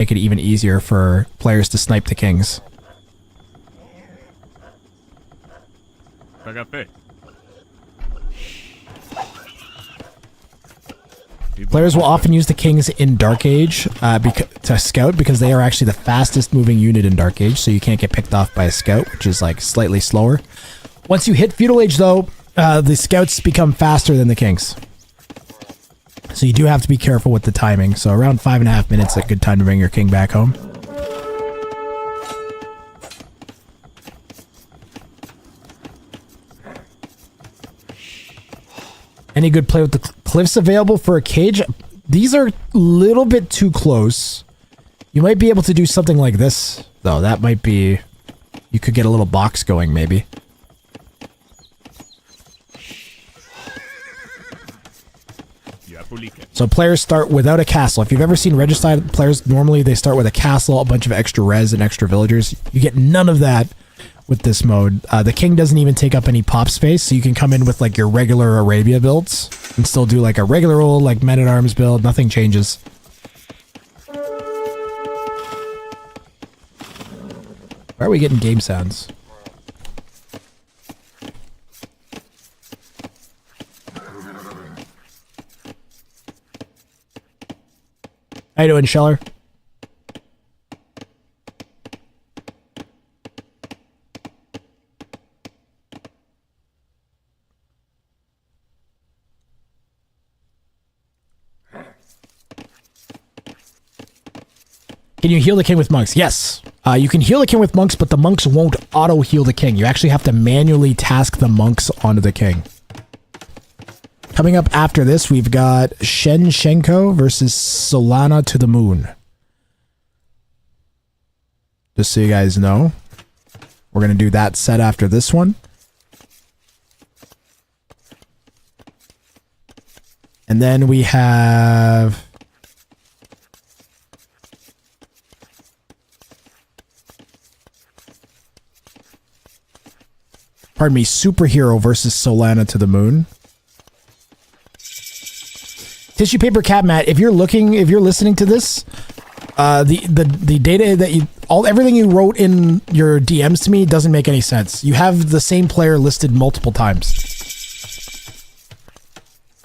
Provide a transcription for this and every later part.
make it even easier for players to snipe the kings. Players will often use the kings in Dark Age to scout, because they are actually the fastest moving unit in Dark Age, so you can't get picked off by a scout, which is like slightly slower. Once you hit Feudal Age though, the scouts become faster than the kings. So you do have to be careful with the timing. So around 5.5 minutes is a good time to bring your king back home. Any good play with the cliffs available for a cage? These are a little bit too close. You might be able to do something like this, though. That might be... You could get a little box going, maybe. So players start without a castle. If you've ever seen Regicide players, normally they start with a castle, a bunch of extra res, and extra villagers. You get none of that with this mode. The king doesn't even take up any pop space, so you can come in with like your regular Arabia builds and still do like a regular old like men-at-arms build. Nothing changes. Why are we getting game sounds? How you doing, Scheller? Can you heal the king with monks? Yes. You can heal the king with monks, but the monks won't auto-heal the king. You actually have to manually task the monks onto the king. Coming up after this, we've got Shenko versus Solana to the Moon. Just so you guys know, we're going to do that set after this one. And then we have... Pardon me, Superhero versus Solana to the Moon. Tissue paper cat Matt, if you're listening to this, the data that everything you wrote in your DMs to me doesn't make any sense. You have the same player listed multiple times.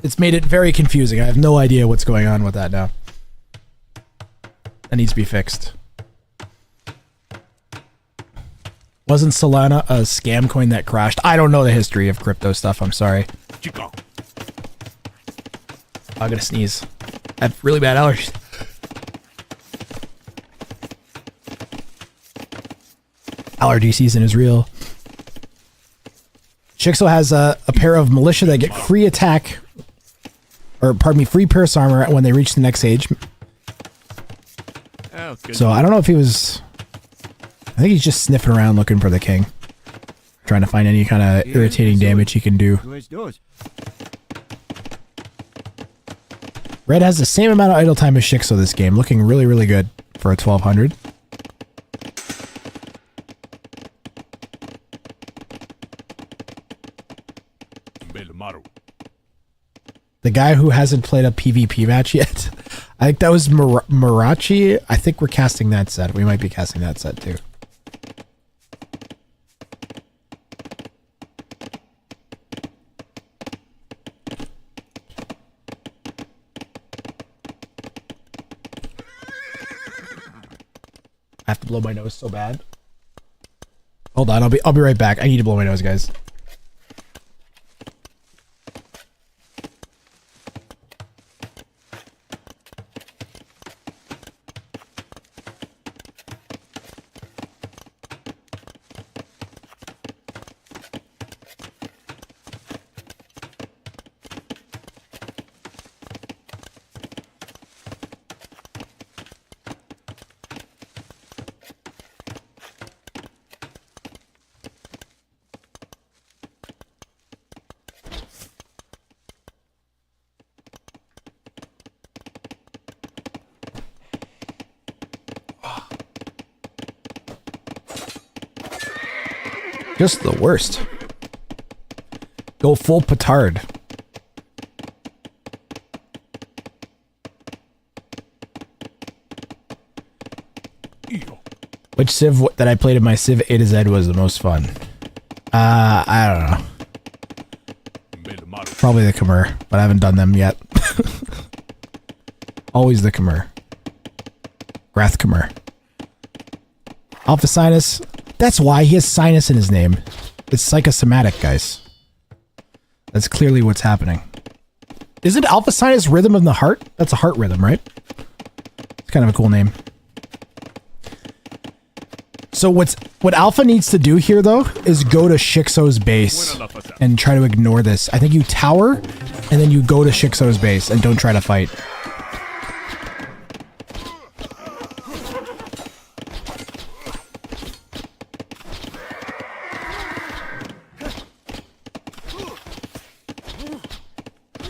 It's made it very confusing. I have no idea what's going on with that now. That needs to be fixed. Wasn't Solana a scam coin that crashed? I don't know the history of crypto stuff. I'm sorry. I'm gonna sneeze. I have really bad allergies. Allergy season is real. Shixo has a pair of militia that get free attack, or pardon me, free pierce armor when they reach the next age. Oh, so I don't know if he was... I think he's just sniffing around looking for the king. Trying to find any kind of irritating damage he can do. Red has the same amount of idle time as Shixo this game. Looking really, really good for a 1200. The guy who hasn't played a PvP match yet. I think that was Marachi. I think we're casting that set. We might be casting that set too. I have to blow my nose so bad. Hold on, I'll be right back. I need to blow my nose, guys. Just the worst. Go full petard. Which Civ that I played in my Civ A to Z was the most fun? I don't know. Probably the Khmer, but I haven't done them yet. Always the Khmer. Wrath Khmer. Alpha Sinus. That's why he has sinus in his name. It's psychosomatic, guys. That's clearly what's happening. Isn't Alpha Sinus Rhythm of the Heart? That's a heart rhythm, right? It's kind of a cool name. So what Alpha needs to do here, though, is go to Shixo's base and try to ignore this. I think you tower, and then you go to Shixo's base and don't try to fight.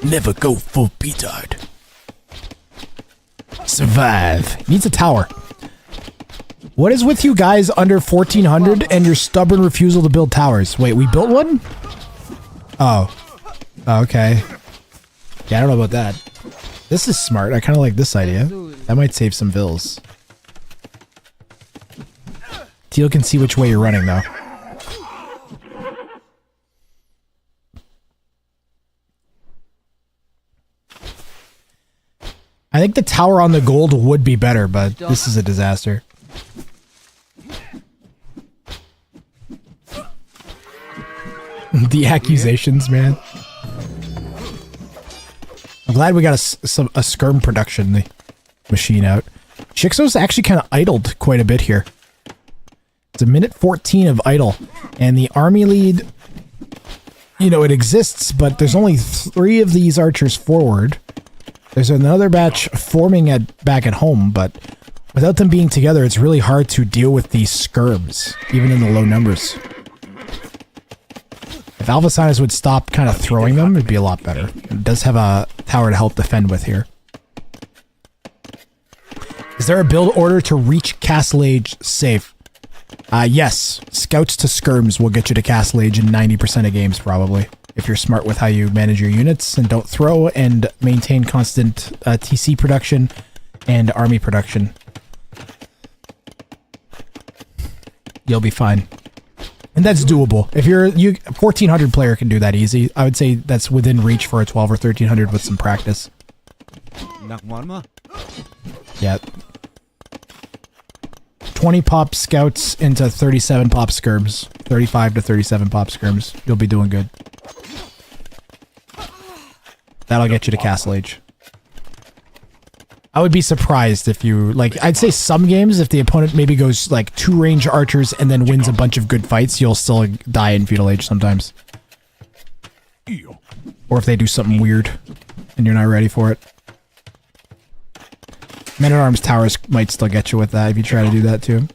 Never go full petard. Survive. Needs a tower. What is with you guys under 1400 and your stubborn refusal to build towers? Wait, we built one? Oh. Okay. Yeah, I don't know about that. This is smart. I kind of like this idea. That might save some vills. Teal can see which way you're running, though. I think the tower on the gold would be better, but this is a disaster. The accusations, man. I'm glad we got a skirm production machine out. Shixo's actually kind of idled quite a bit here. It's a minute 14 of idle. And the army lead, you know, it exists, but there's only 3 of these archers forward. There's another batch forming back at home, but without them being together, it's really hard to deal with these skirms, even in the low numbers. If Alpha Sinus would stop kind of throwing them, it'd be a lot better. It does have a tower to help defend with here. Is there a build order to reach Castle Age safe? Yes. Scouts to skirms will get you to Castle Age in 90% of games, probably. If you're smart with how you manage your units and don't throw and maintain constant TC production and army production. You'll be fine. And that's doable. If you're a 1400 player can do that easy. I would say that's within reach for a 12 or 1300 with some practice. Yeah. 20 pop scouts into 37 pop skirms. 35 to 37 pop skirms. You'll be doing good. That'll get you to Castle Age. I would be surprised if you, like, I'd say some games, if the opponent maybe goes, like, 2 range archers and then wins a bunch of good fights, you'll still die in Feudal Age sometimes. Or if they do something weird and you're not ready for it. Men-at-Arms towers might still get you with that if you try to do that too.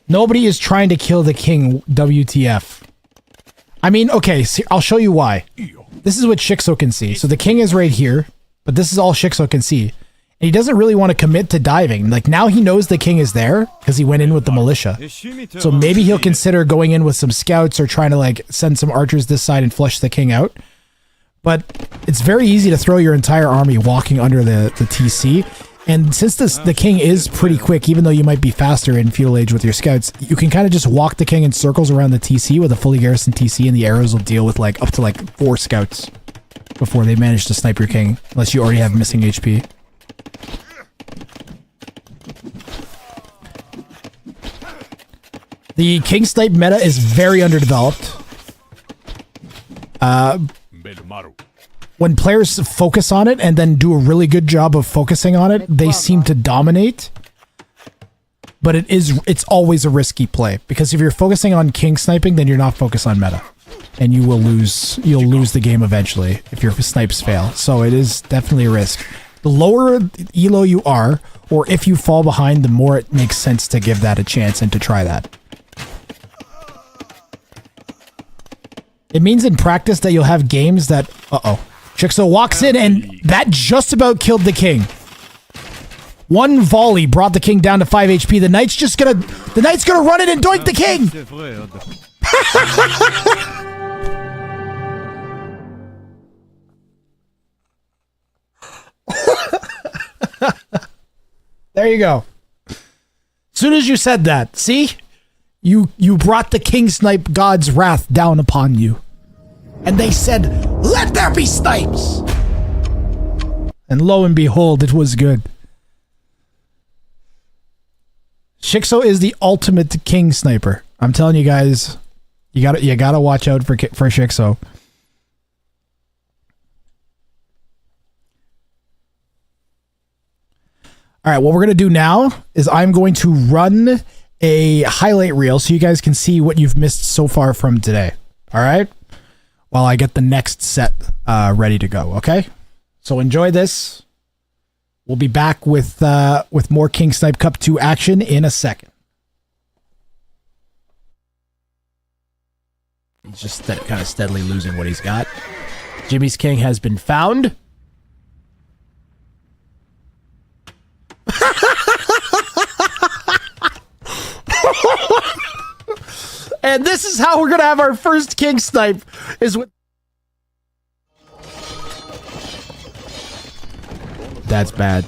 Nobody is trying to kill the king, WTF. I mean, okay, see, I'll show you why. This is what Shixo can see. So the king is right here, but this is all Shixo can see. And he doesn't really want to commit to diving. Like, now he knows the king is there because he went in with the militia. So maybe he'll consider going in with some scouts or trying to, like, send some archers this side and flush the king out. But it's very easy to throw your entire army walking under the TC. And since the king is pretty quick, even though you might be faster in Feudal Age with your scouts, you can kind of just walk the king in circles around the TC with a fully garrisoned TC, and the arrows will deal with like up to like 4 scouts before they manage to snipe your king, unless you already have missing HP. The king snipe meta is very underdeveloped. When players focus on it and then do a really good job of focusing on it, they seem to dominate. But it's always a risky play, because if you're focusing on king sniping, then you're not focused on meta, and you'll lose the game eventually if your snipes fail. So it is definitely a risk. The lower elo you are, or if you fall behind, the more it makes sense to give that a chance and to try that. It means in practice that you'll have games that... Shixo walks in, and that just about killed the king. One volley brought the king down to 5 HP. The knight's gonna run in and doink the king! There you go. As soon as you said that, see? You brought the king snipe god's wrath down upon you. And they said, let there be snipes! And lo and behold, it was good. Shixo is the ultimate king sniper. I'm telling you guys, you gotta watch out for Shixo. All right, what we're gonna do now is I'm going to run a highlight reel so you guys can see what you've missed so far from today. All right, while I get the next set ready to go. Okay, so enjoy this. We'll be back with more King Snipe Cup 2 action in a second. He's just kind of steadily losing what he's got. Jimmy's king has been found. And this is how we're going to have our first king snipe, is with... That's bad.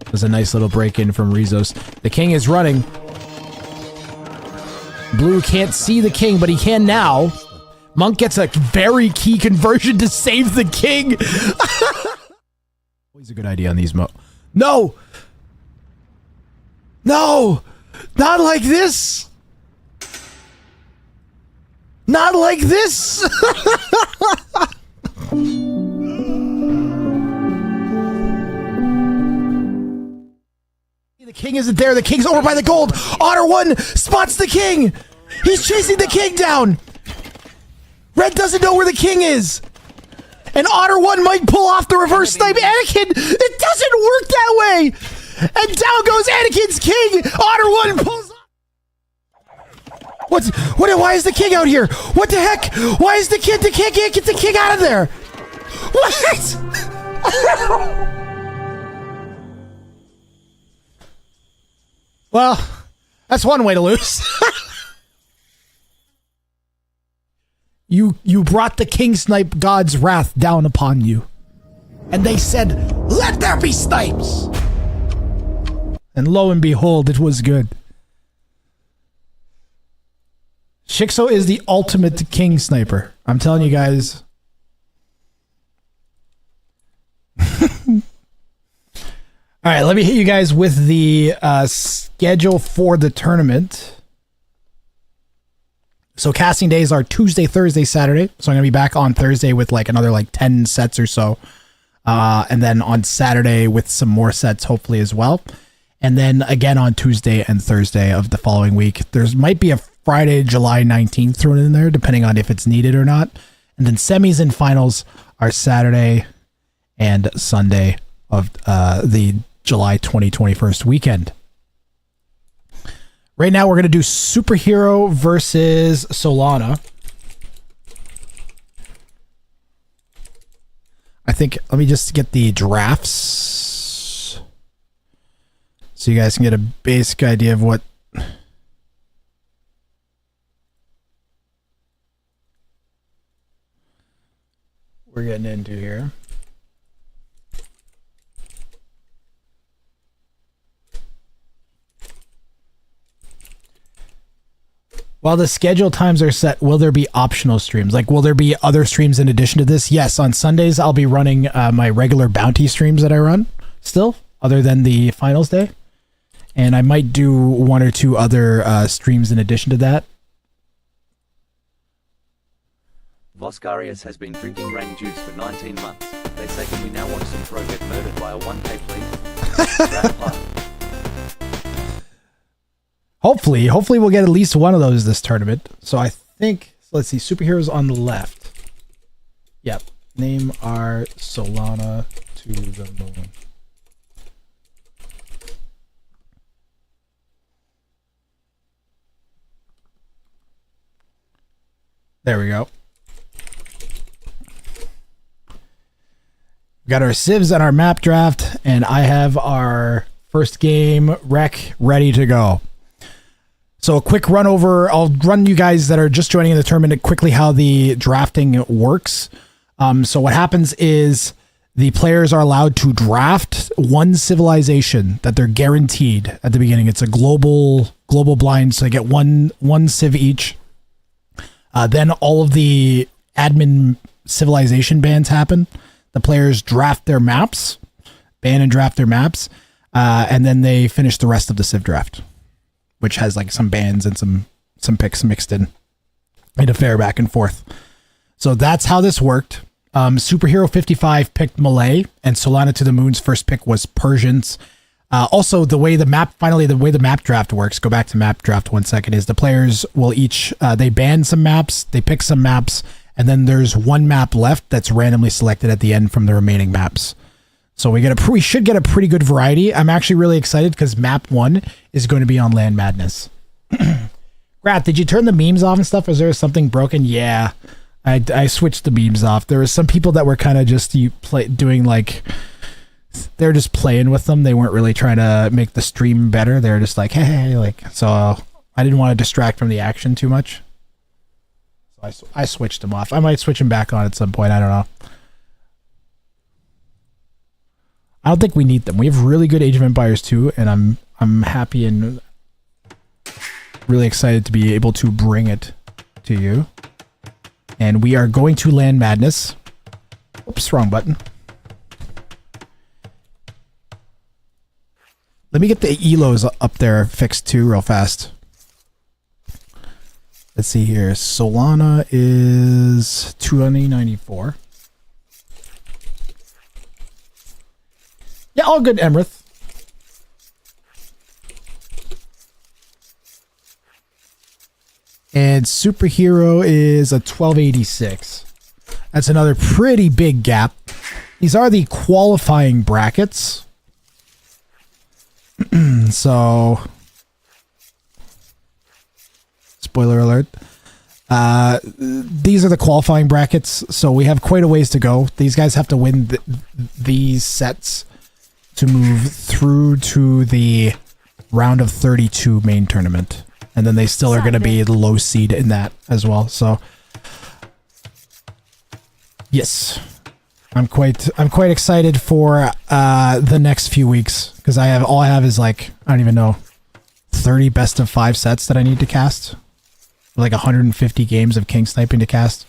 There's a nice little break-in from Rizos. The king is running. Blue can't see the king, but he can now. Monk gets a very key conversion to save the king. Always a good idea on these No! No! Not like this! Not like this! The king isn't there. The king's over by the gold. Otter 1 spots the king. He's chasing the king down. Red doesn't know where the king is. And Otter 1 might pull off the reverse snipe. Anakin, it doesn't work that way. And down goes Anakin's king. Otter 1 pulls off. Why is the king out here? What the heck? Why is the king can't get the king out of there? What? Well, that's one way to lose. You brought the king snipe god's wrath down upon you. And they said, let there be snipes! And lo and behold, it was good. Shixo is the ultimate king sniper. I'm telling you guys. All right, let me hit you guys with the schedule for the tournament. So casting days are Tuesday, Thursday, Saturday. So I'm going to be back on Thursday with like another 10 sets or so. And then on Saturday with some more sets, hopefully as well. And then again on Tuesday and Thursday of the following week. There's might be a Friday, July 19th thrown in there, depending on if it's needed or not. And then semis and finals are Saturday and Sunday of the July 2021 weekend. Right now, we're going to do Superhero versus Solana. I think, let me just get the drafts so you guys can get a basic idea of what we're getting into here. While the schedule times are set, will there be optional streams? Like, will there be other streams in addition to this? Yes, on Sundays, I'll be running my regular bounty streams that I run still, other than the finals day. And I might do one or two other streams in addition to that. Voscarius has been drinking rain juice for 19 months. They say, can we now watch some pro get murdered by a 1K, please? Hopefully we'll get at least one of those this tournament. So I think, so let's see, superheroes on the left. Yep. Name our Solana to the moon. There we go. We got our civs and our map draft, and I have our first game rec ready to go. So a quick run over, I'll run you guys that are just joining in the tournament quickly how the drafting works. So what happens is The players are allowed to draft one civilization that they're guaranteed at the beginning. It's a global blind, so they get one civ each. Then all of the admin civilization bans happen. The players draft their maps, ban and draft their maps, and then they finish the rest of the civ draft, which has like some bans and some picks mixed in a fair back and forth. So that's how this worked. Superhero 55 picked Malay, and Solana to the Moon's first pick was Persians. Also, the way the map draft works, go back to map draft 1 second, is the players will each, they ban some maps, they pick some maps, and then there's one map left that's randomly selected at the end from the remaining maps. So we should get a pretty good variety. I'm actually really excited because map 1 is going to be on Land Madness. Grat, did you turn the memes off and stuff? Is there something broken? Yeah. I switched the memes off. There were some people that were kind of just doing like, they're just playing with them. They weren't really trying to make the stream better. They're just like, hey, like, so I didn't want to distract from the action too much. So I switched them off. I might switch them back on at some point. I don't know. I don't think we need them. We have really good Age of Empires 2, and I'm happy and really excited to be able to bring it to you. And we are going to Land Madness. Oops, wrong button. Let me get the ELOs up there fixed too real fast. Let's see here. Solana is 294. Yeah, all good, Emrith. And Superhero is a 1286. That's another pretty big gap. These are the qualifying brackets. So, spoiler alert. These are the qualifying brackets, so we have quite a ways to go. These guys have to win these sets to move through to the round of 32 main tournament. And then they still are going to be the low seed in that as well. So, yes, I'm quite excited for the next few weeks because all I have is like, I don't even know, 30 best of 5 sets that I need to cast, like 150 games of king sniping to cast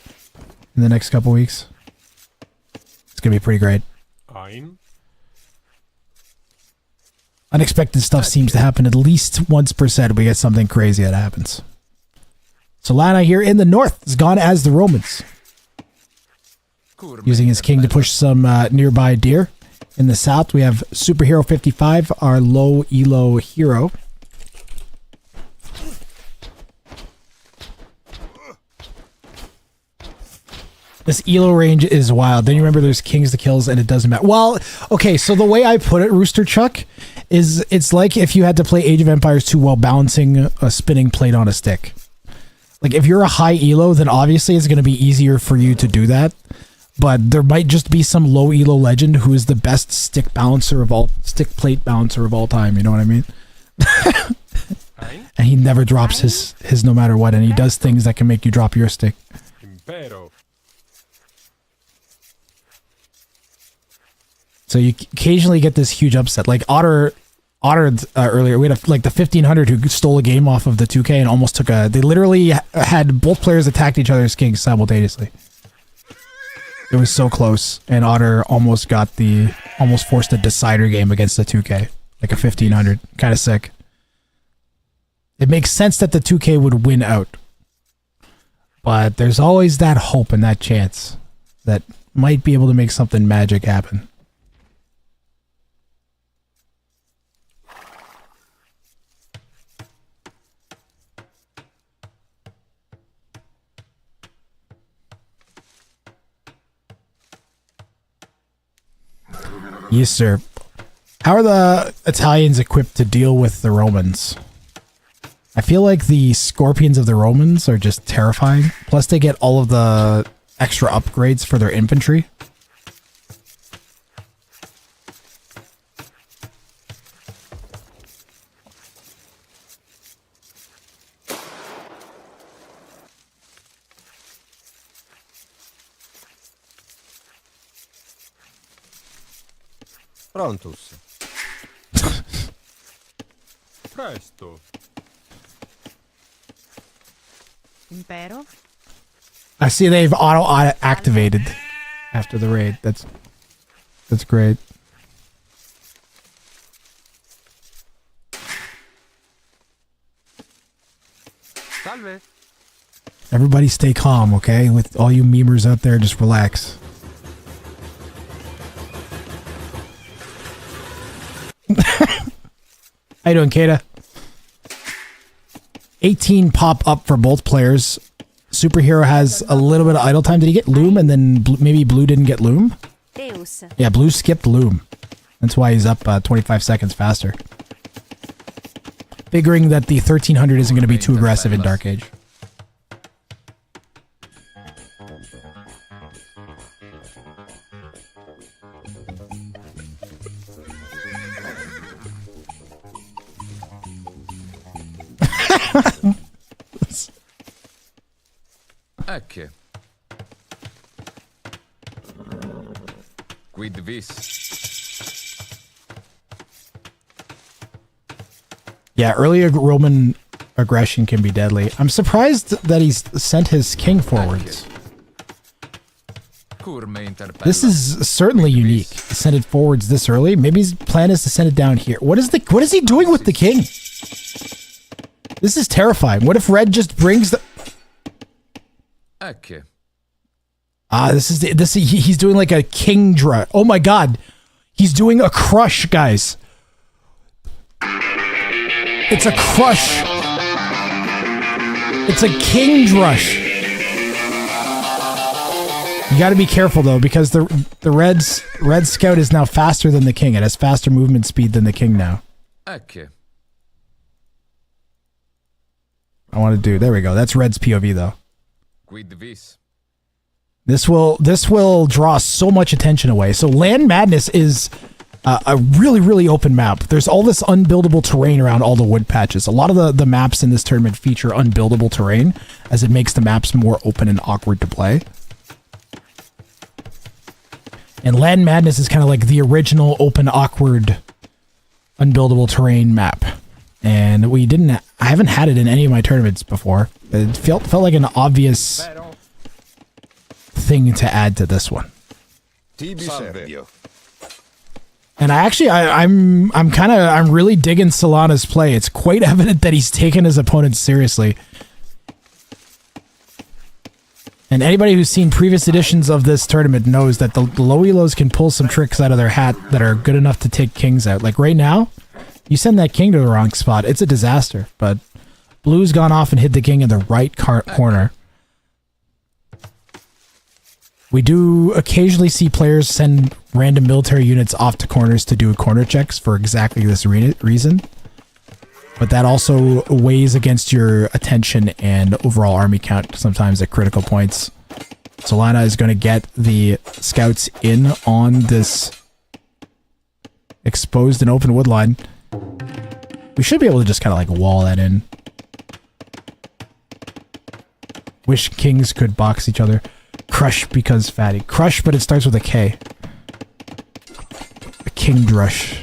in the next couple weeks. It's gonna be pretty great. Unexpected stuff seems to happen at least once per set. We get something crazy that happens. Solana here in the north has gone as the Romans, using his king to push some nearby deer. In the south, we have Superhero 55, our low elo hero. This elo range is wild. Then you remember there's kings to kills and it doesn't matter. Well, okay, so the way I put it, Rooster Chuck, is it's like if you had to play Age of Empires 2 while balancing a spinning plate on a stick. Like if you're a high elo, then obviously it's going to be easier for you to do that. But there might just be some low elo legend who is the best stick plate balancer of all time. You know what I mean? And he never drops his no matter what, and he does things that can make you drop your stick. So you occasionally get this huge upset, like Otter earlier. We had like the 1500 who stole a game off of the 2K and almost took a. They literally had both players attacked each other's kings simultaneously. It was so close, and Otter almost forced a decider game against the 2K, like a 1500. Kind of sick. It makes sense that the 2K would win out, but there's always that hope and that chance that might be able to make something magic happen. Yes, sir. How are the Italians equipped to deal with the Romans? I feel like the scorpions of the Romans are just terrifying. Plus, they get all of the extra upgrades for their infantry. Prontus. Presto. Impero. I see they've auto activated after the raid. That's great. Salve. Everybody stay calm, okay? With all you memers out there, just relax. How you doing, Kata? 18 pop up for both players. Superhero has a little bit of idle time. Did he get Loom and then maybe Blue didn't get Loom? Deus. Yeah, Blue skipped Loom. That's why he's up 25 seconds faster. Figuring that the 1300 isn't going to be too aggressive in Dark Age. Ecce. Quid vis? Yeah, early Roman aggression can be deadly. I'm surprised that he's sent his king forwards. This is certainly unique. To send it forwards this early. Maybe his plan is to send it down here. What is he doing with the king? This is terrifying. What if red just brings the... Ecce. He's doing like a king draw. Oh my god. He's doing a crush, guys. It's a crush. It's a king drush. You got to be careful though, because the red scout is now faster than the king. It has faster movement speed than the king now. Okay. I want to do. There we go. That's red's POV though. Quid vis? This will draw so much attention away. So Land Madness is a really, really open map. There's all this unbuildable terrain around all the wood patches. A lot of the maps in this tournament feature unbuildable terrain, as it makes the maps more open and awkward to play. And Land Madness is kind of like the original open, awkward, unbuildable terrain map. And I haven't had it in any of my tournaments before. It felt like an obvious thing to add to this one. And I'm really digging Solana's play. It's quite evident that he's taken his opponents seriously. And anybody who's seen previous editions of this tournament knows that the low elos can pull some tricks out of their hat that are good enough to take kings out. Like right now, you send that king to the wrong spot, it's a disaster. But Blue's gone off and hit the king in the right corner. We do occasionally see players send random military units off to corners to do corner checks for exactly this reason. But that also weighs against your attention and overall army count sometimes at critical points. Solana is going to get the scouts in on this exposed and open wood line. We should be able to just kind of like wall that in. Wish kings could box each other. Crush because fatty. Crush, but it starts with a K. A king drush.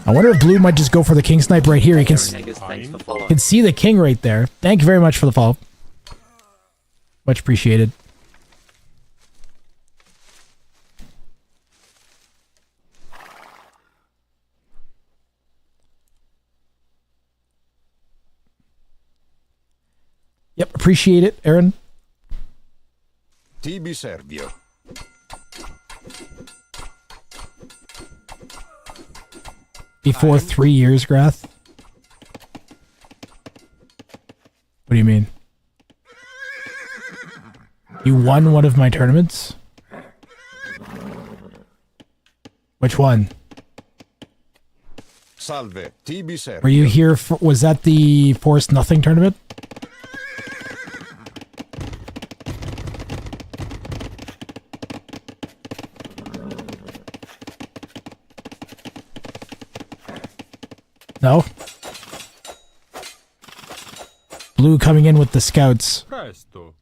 I wonder if Blue might just go for the king snipe right here. He can see the king right there. Thank you very much for the follow. Much appreciated. Yep, appreciate it, Aaron. Tibi Servio. Before 3 years, Grath? What do you mean? You won one of my tournaments? Which one? Salve, Tibi Servio. Were you here for, was that the Forced Nothing tournament? No? Blue coming in with the scouts. Presto.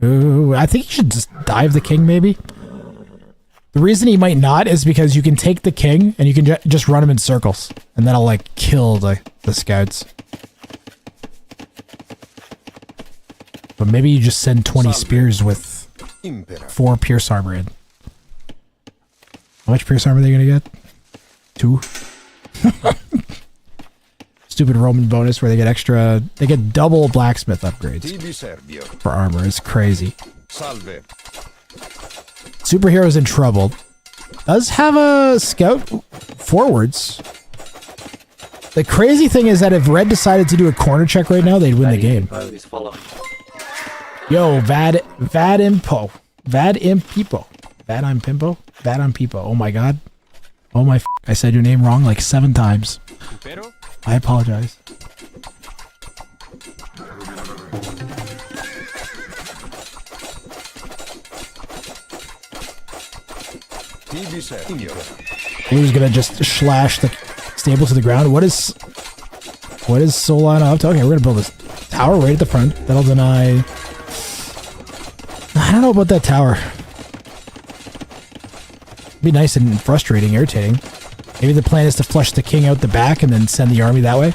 Ooh, I think you should just dive the king, maybe? The reason he might not is because you can take the king and you can just run him in circles. And that'll like kill the scouts. But maybe you just send 20 spears with 4 pierce armor in. How much pierce armor are they gonna get? 2? Stupid Roman bonus where they get extra... They get double blacksmith upgrades for armor. It's crazy. Salve. Superhero's in trouble. Does have a scout forwards. The crazy thing is that if Red decided to do a corner check right now, they'd win the game. Yo, Vadimpo. Oh my god. Oh my I said your name wrong like 7 times. I apologize. Blue's gonna just slash the stable to the ground. What is Solana up to? Okay, we're gonna build this tower right at the front. That'll deny... I don't know about that tower. Be nice and frustrating, irritating. Maybe the plan is to flush the king out the back and then send the army that way.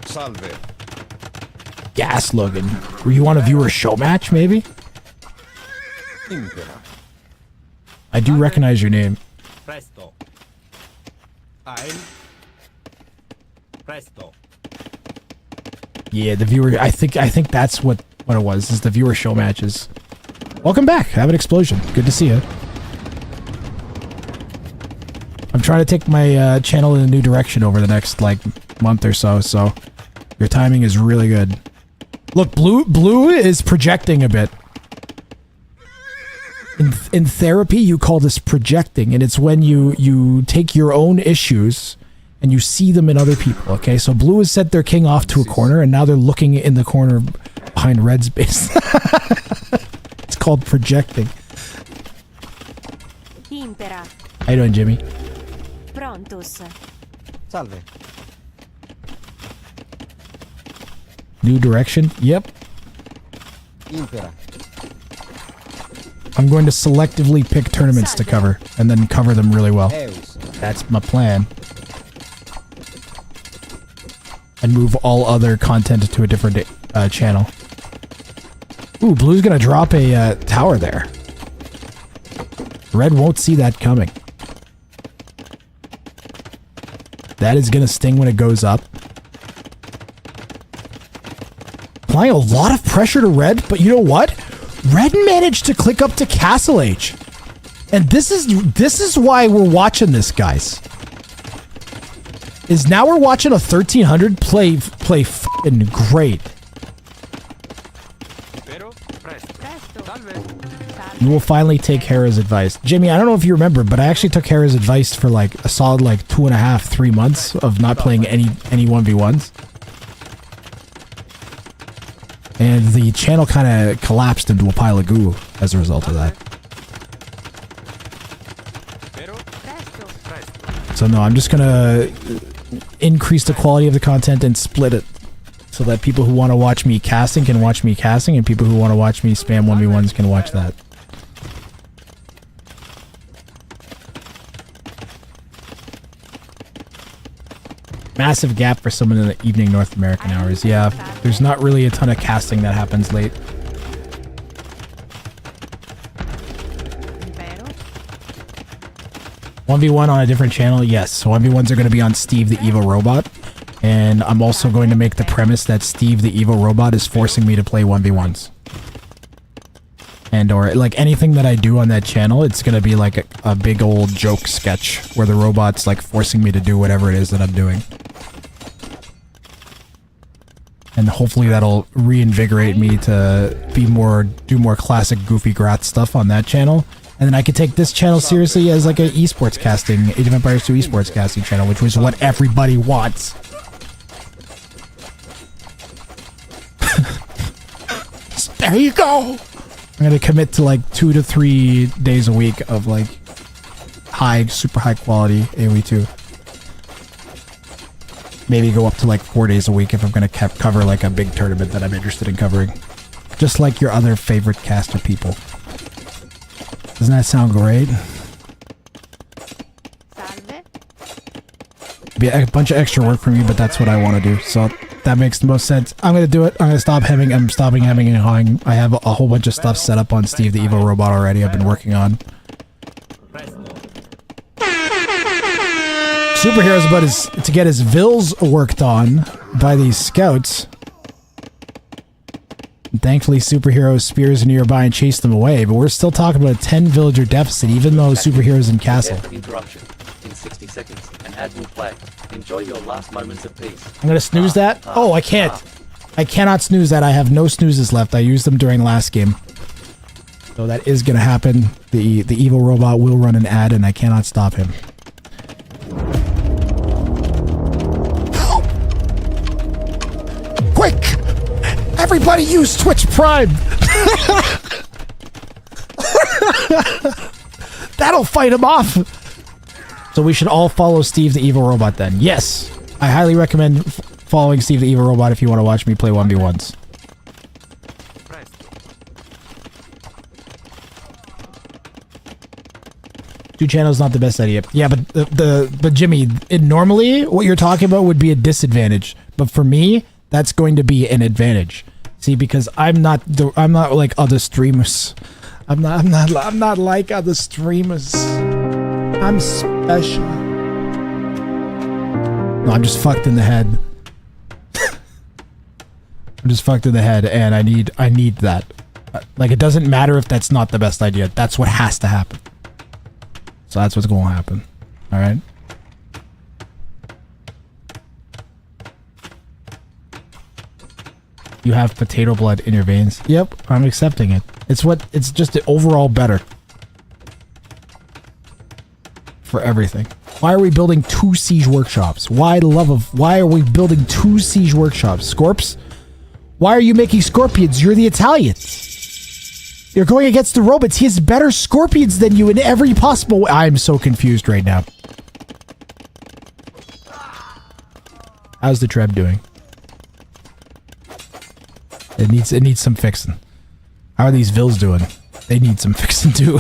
Salve. Gas Logan. Were you on a viewer show match, maybe? Impera. I do recognize your name. Presto. Presto. Yeah, the viewer. I think that's what it was. Is the viewer show matches. Welcome back. Have an explosion. Good to see you. I'm trying to take my channel in a new direction over the next like month or so. So your timing is really good. Look, blue is projecting a bit. In therapy, you call this projecting, and it's when you take your own issues and you see them in other people, okay? So blue has sent their king off to a corner, and now they're looking in the corner behind red's base. It's called projecting. Impera. How you doing, Jimmy? Prontus. Salve. New direction? Yep. Impera. I'm going to selectively pick tournaments to cover, and then cover them really well. Eus. That's my plan. And move all other content to a different channel. Ooh, blue's gonna drop a tower there. Red won't see that coming. That is gonna sting when it goes up. Applying a lot of pressure to red, but you know what? Red managed to click up to Castle Age. And this is why we're watching this, guys. Is now we're watching a 1300 play f***ing great. You will finally take Hera's advice. Jimmy, I don't know if you remember, but I actually took Hera's advice for like a solid like 2.5, 3 months of not playing any 1v1s. And the channel kind of collapsed into a pile of goo as a result of that. So no, I'm just gonna increase the quality of the content and split it so that people who want to watch me casting can watch me casting, and people who want to watch me spam 1v1s can watch that. Massive gap for someone in the evening North American hours. Yeah, there's not really a ton of casting that happens late. Impero. 1v1 on a different channel? Yes. So 1v1s are going to be on Steve the Evo Robot. And I'm also going to make the premise that Steve the Evo Robot is forcing me to play 1v1s. And or like anything that I do on that channel, it's going to be like a big old joke sketch where the robot's like forcing me to do whatever it is that I'm doing. And hopefully that'll reinvigorate me to do more classic goofy Grat stuff on that channel. And then I could take this channel seriously as like an esports casting, Age of Empires 2 esports casting channel, which was what everybody wants. There you go! I'm gonna commit to like 2 to 3 days a week of like super high quality AoE 2. Maybe go up to like 4 days a week if I'm going to cover like a big tournament that I'm interested in covering. Just like your other favorite caster people. Doesn't that sound great? Salve. Be a bunch of extra work for me, but that's what I want to do. So that makes the most sense. I'm going to do it. I'm going to stop hemming. I'm stopping hemming and hawing. I have a whole bunch of stuff set up on Steve the Evo Robot already I've been working on. Superhero's about to get his vills worked on by these scouts. And thankfully, Superhero spears nearby and chase them away, but we're still talking about a 10 villager deficit, even though Superhero's in castle. Interruption. In 60 seconds, an ad will play. Enjoy your last moments of peace. I'm gonna snooze that? Oh, I can't. I cannot snooze that. I have no snoozes left. I used them during last game. So that is gonna happen. The evil robot will run an ad and I cannot stop him. Quick! Everybody use Twitch Prime! That'll fight him off! So we should all follow Steve the Evil Robot then. Yes! I highly recommend following Steve the Evil Robot if you want to watch me play 1v1s. Two channels not the best idea. Yeah, but Jimmy, normally what you're talking about would be a disadvantage, but for me, that's going to be an advantage. See, because I'm not like other streamers. I'm not like other streamers. I'm special. No, I'm just fucked in the head. I'm just fucked in the head, and I need that. Like, it doesn't matter if that's not the best idea. That's what has to happen. So that's what's going to happen. All right. You have potato blood in your veins. Yep, I'm accepting it. It's just overall better. For everything. Why are we building 2 siege workshops? Why are we building 2 siege workshops? Scorps? Why are you making scorpions? You're the Italians. You're going against the robots. He has better scorpions than you in every possible way. I'm so confused right now. How's the Treb doing? It needs some fixing. How are these vills doing? They need some fixing too.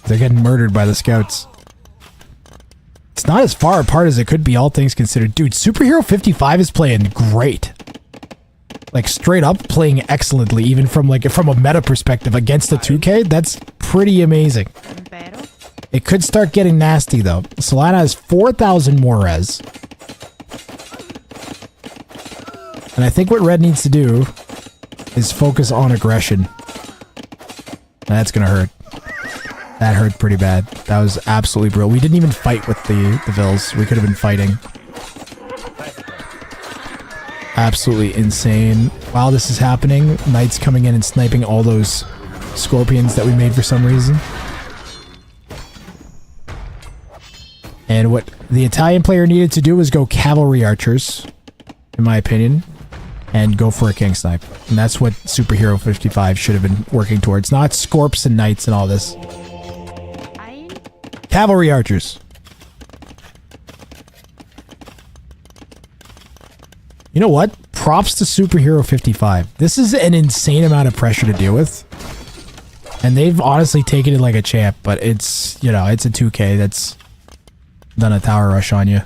They're getting murdered by the scouts. It's not as far apart as it could be, all things considered. Dude, Superhero 55 is playing great. Like, straight up playing excellently, even from a meta perspective against the 2K. That's pretty amazing. It could start getting nasty, though. Solana has 4,000 more res. And I think what Red needs to do is focus on aggression. That's gonna hurt. That hurt pretty bad. That was absolutely brutal. We didn't even fight with the vills. We could have been fighting. Absolutely insane. While this is happening, Knight's coming in and sniping all those scorpions that we made for some reason. And what the Italian player needed to do was go cavalry archers, in my opinion, and go for a king snipe. And that's what Superhero 55 should have been working towards. Not Scorps and Knights and all this. Cavalry archers. You know what? Props to Superhero 55. This is an insane amount of pressure to deal with. And they've honestly taken it like a champ, but it's, you know, it's a 2K that's done a tower rush on you.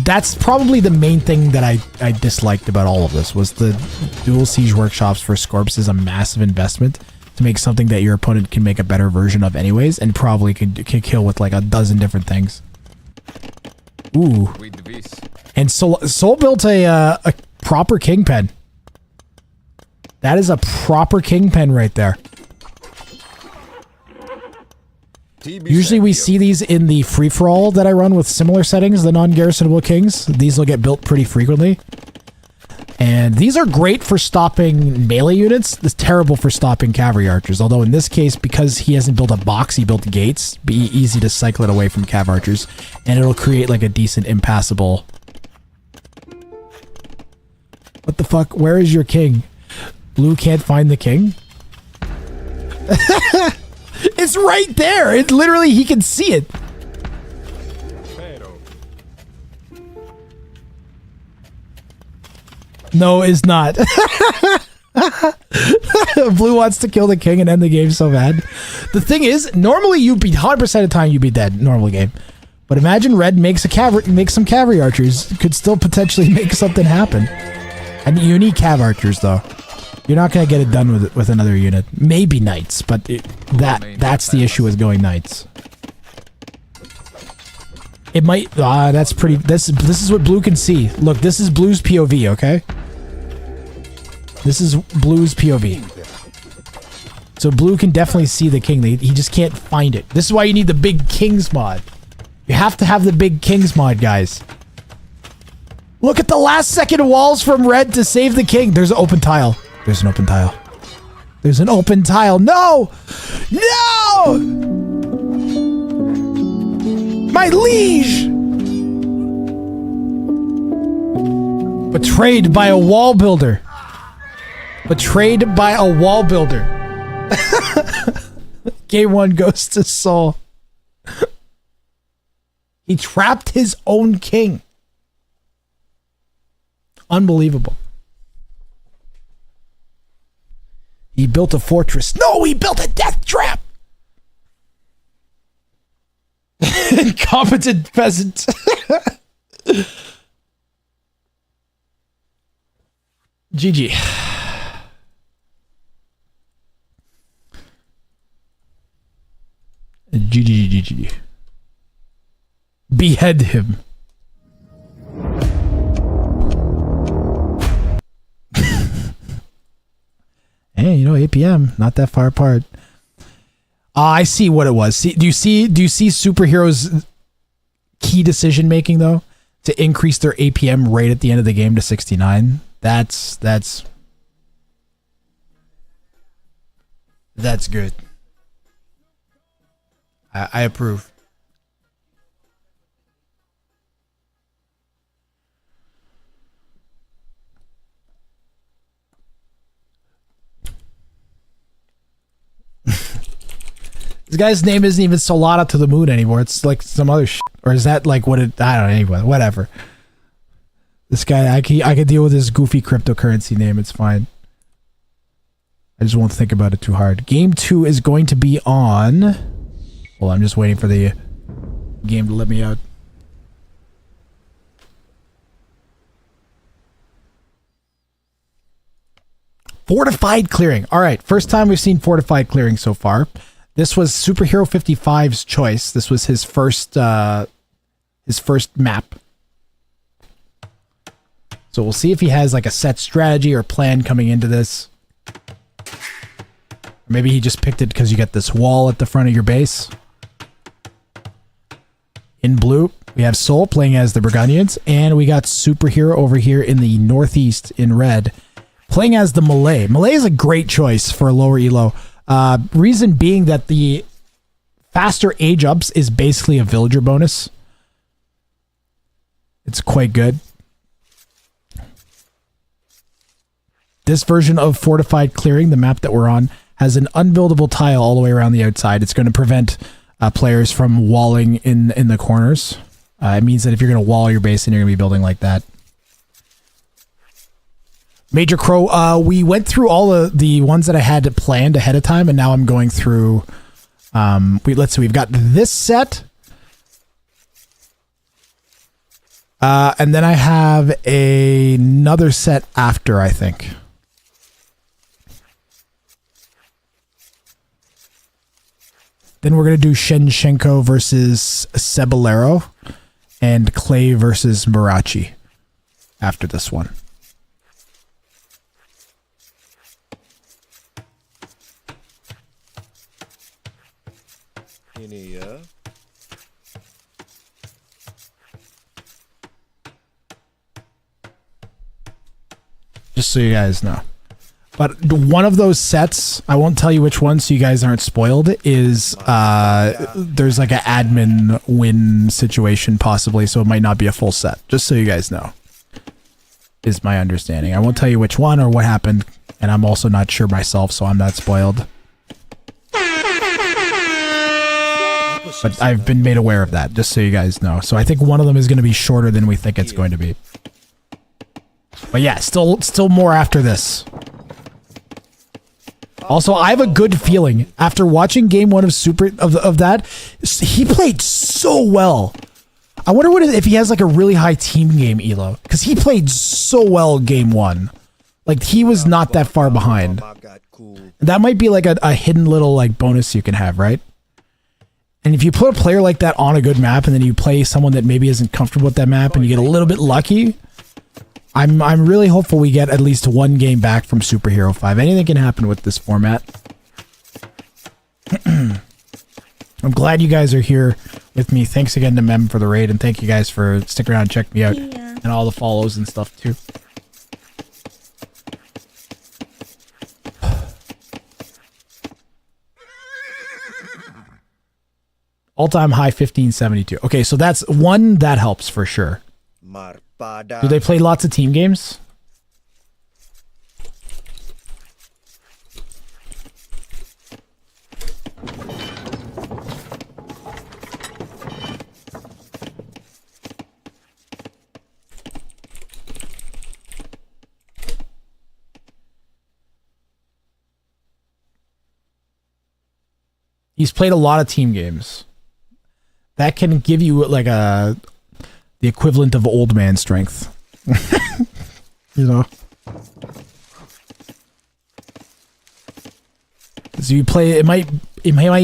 That's probably the main thing that I disliked about all of this, was the dual siege workshops for Scorps is a massive investment to make something that your opponent can make a better version of anyways, and probably can kill with like a dozen different things. Ooh. And Soul built a proper kingpen. That is a proper kingpen right there. Usually we see these in the free-for-all that I run with similar settings, the non-garrisonable kings. These will get built pretty frequently. And these are great for stopping melee units. It's terrible for stopping cavalry archers. Although in this case, because he hasn't built a box, he built gates. Be easy to cycle it away from cav archers. And it'll create like a decent impassable... What the fuck? Where is your king? Blue can't find the king? It's right there. It literally, he can see it. No, it's not. Blue wants to kill the king and end the game so bad. The thing is, normally you'd be 100% of the time you'd be dead. Normal game. But imagine red makes some cavalry archers. Could still potentially make something happen. And you need cav archers though. You're not gonna get it done with another unit. Maybe knights, but that's the issue with going knights. It might. That's pretty. This is what blue can see. Look, this is blue's POV. Okay. This is blue's POV. So blue can definitely see the king. He just can't find it. This is why you need the big kings mod. You have to have the big kings mod, guys. Look at the last second walls from red to save the king. There's an open tile. There's an open tile. There's an open tile. No! No! My liege! Betrayed by a wall builder. Betrayed by a wall builder. Game 1 goes to Soul. He trapped his own king. Unbelievable. He built a fortress. No, he built a death trap. Incompetent peasant. GG. GG. Behead him. Hey, you know, 8 p.m. Not that far apart. I see what it was. Do you see superheroes' key decision making though? To increase their APM right at the end of the game to 69. That's good. I approve. This guy's name isn't even Solana to the moon anymore. It's like some other shit. Or is that like what it... I don't know. Anyway, whatever. This guy, I can deal with his goofy cryptocurrency name. It's fine. I just won't think about it too hard. Game 2 is going to be on... Well, I'm just waiting for the game to let me out. Fortified clearing. All right, first time we've seen fortified clearing so far. This was Superhero 55's choice. This was his first map. So we'll see if he has like a set strategy or plan coming into this. Maybe he just picked it because you got this wall at the front of your base. In blue, we have Soul playing as the Burgundians, and we got Superhero over here in the northeast in red, playing as the Malay. Malay is a great choice for a lower elo. Reason being that the faster age ups is basically a villager bonus. It's quite good. This version of Fortified Clearing, the map that we're on, has an unbuildable tile all the way around the outside. It's going to prevent players from walling in the corners. It means that if you're going to wall your base, then you're going to be building like that. Major Crow, we went through all the ones that I had planned ahead of time, and now I'm going through... let's see, we've got this set. And then I have another set after, I think. Then we're going to do Shenshenko versus Ceballero and Clay versus Mirachi after this one. Just so you guys know. But one of those sets, I won't tell you which one so you guys aren't spoiled, is there's like an admin win situation possibly, so it might not be a full set. Just so you guys know. Is my understanding. I won't tell you which one or what happened, and I'm also not sure myself, so I'm not spoiled. But I've been made aware of that, just so you guys know. So I think one of them is going to be shorter than we think it's going to be. But yeah, still more after this. Also, I have a good feeling after watching game one of that, he played so well. I wonder if he has like a really high team game elo, because he played so well game one. Like he was not that far behind. That might be like a hidden little like bonus you can have, right? And if you put a player like that on a good map and then you play someone that maybe isn't comfortable with that map and you get a little bit lucky, I'm really hopeful we get at least one game back from Superhero 5. Anything can happen with this format. I'm glad you guys are here with me. Thanks again to Mem for the raid, and thank you guys for sticking around and checking me out. Yeah. And all the follows and stuff too. All-time high 1572. Okay, so that's one that helps for sure. Do they play lots of team games? He's played a lot of team games. That can give you like the equivalent of old man strength. You know? So you play, it might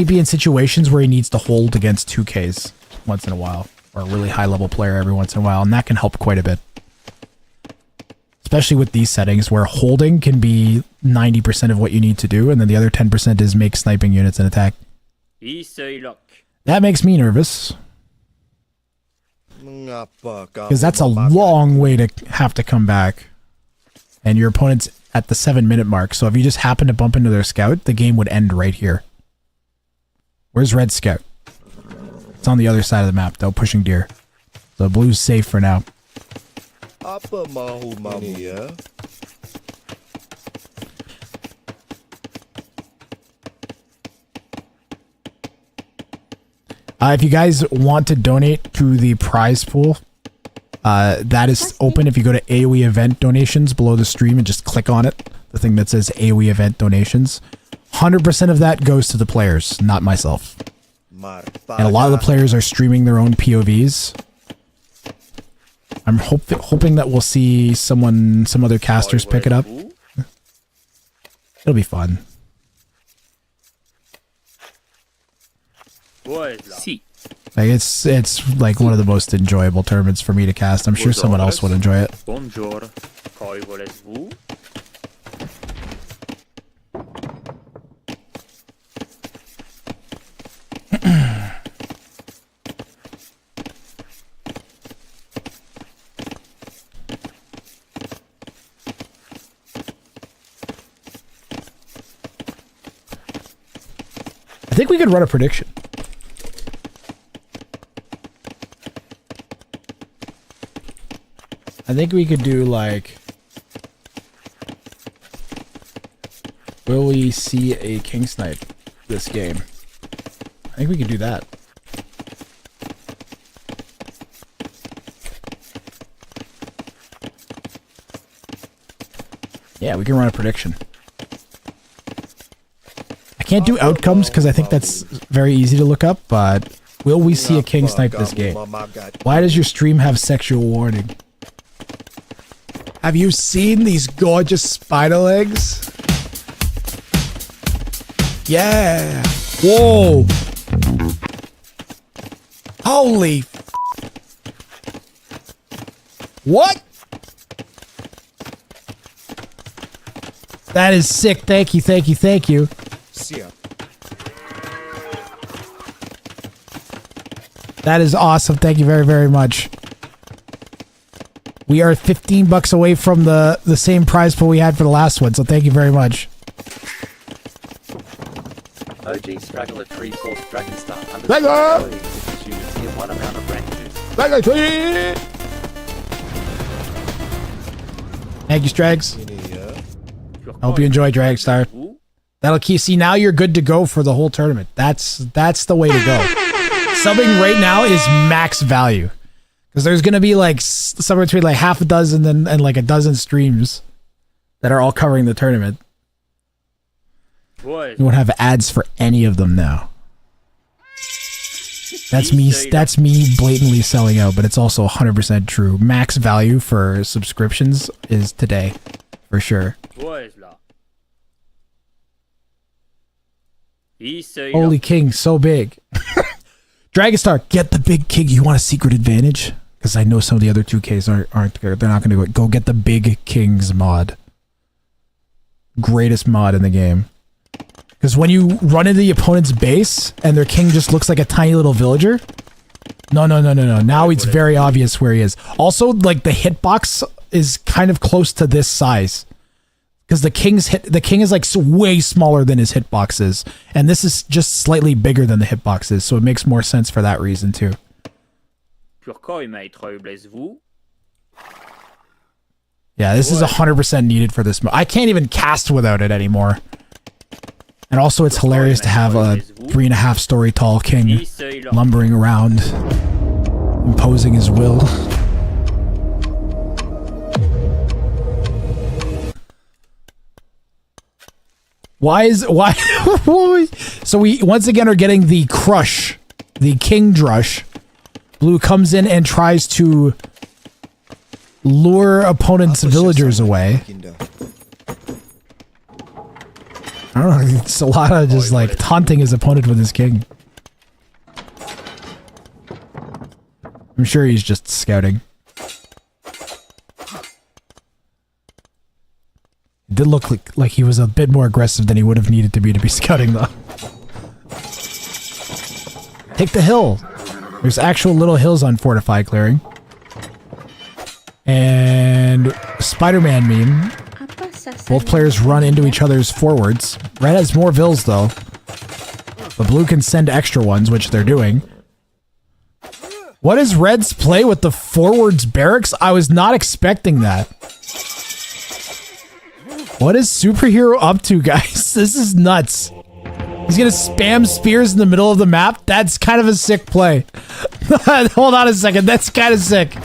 be in situations where he needs to hold against 2Ks once in a while, or a really high level player every once in a while, and that can help quite a bit. Especially with these settings where holding can be 90% of what you need to do, and then the other 10% is make sniping units and attack. That makes me nervous. Because that's a long way to have to come back. And your opponent's at the 7-minute mark, so if you just happen to bump into their scout, the game would end right here. Where's Red Scout? It's on the other side of the map, though, pushing deer. So blue's safe for now. If you guys want to donate to the prize pool, that is open if you go to AoE event donations below the stream and just click on it. The thing that says AoE event donations. 100% of that goes to the players, not myself. And a lot of the players are streaming their own POVs. I'm hoping that we'll see some other casters pick it up. It'll be fun. Like it's like one of the most enjoyable tournaments for me to cast. I'm sure someone else would enjoy it. Bonjour. Comment voulez-vous? I think we could run a prediction. I think we could do like, will we see a king snipe this game? I think we could do that. Yeah, we can run a prediction. I can't do outcomes because I think that's very easy to look up, but will we see a king snipe this game? Why does your stream have sexual warning? Have you seen these gorgeous spider legs? Yeah. Whoa. Holy. What? That is sick. Thank you, thank you, thank you. That is awesome. Thank you very, very much. We are $15 away from the same prize pool we had for the last one, so thank you very much. OG Straggler Tree Force Dragon Star under Straggler! units near one amount of rank juice. Thank you, Strags. I hope you enjoy Dragstar. That'll keep. See, now you're good to go for the whole tournament. That's the way to go. Subbing right now is max value. Because there's going to be like somewhere between like half a dozen and like a dozen streams that are all covering the tournament. What? You won't have ads for any of them now. That's me blatantly selling out, but it's also 100% true. Max value for subscriptions is today, for sure. Holy king, so big. Dragonstar, get the big king. You want a secret advantage? Because I know some of the other 2Ks aren't they're not going to go get the big kings mod. Greatest mod in the game. Because when you run into the opponent's base and their king just looks like a tiny little villager. No. Now it's very obvious where he is. Also, like the hitbox is kind of close to this size. Because the king is like way smaller than his hitbox is. And this is just slightly bigger than the hitbox is. So it makes more sense for that reason too. Yeah, this is 100% needed for this. I can't even cast without it anymore. And also it's hilarious to have a 3.5 story tall king lumbering around, imposing his will. Why? So we once again are getting the crush, the king drush. Blue comes in and tries to lure opponent's villagers away. I don't know, it's a lot of just like taunting his opponent with his king. I'm sure he's just scouting. It did look like he was a bit more aggressive than he would have needed to be scouting though. Take the hill. There's actual little hills on Fortified Clearing. And Spider-Man meme. Both players run into each other's forwards. Red has more vills though. But Blue can send extra ones, which they're doing. What is Red's play with the forwards barracks? I was not expecting that. What is Superhero up to, guys? This is nuts. He's gonna spam spears in the middle of the map? That's kind of a sick play. Hold on a second, that's kind of sick.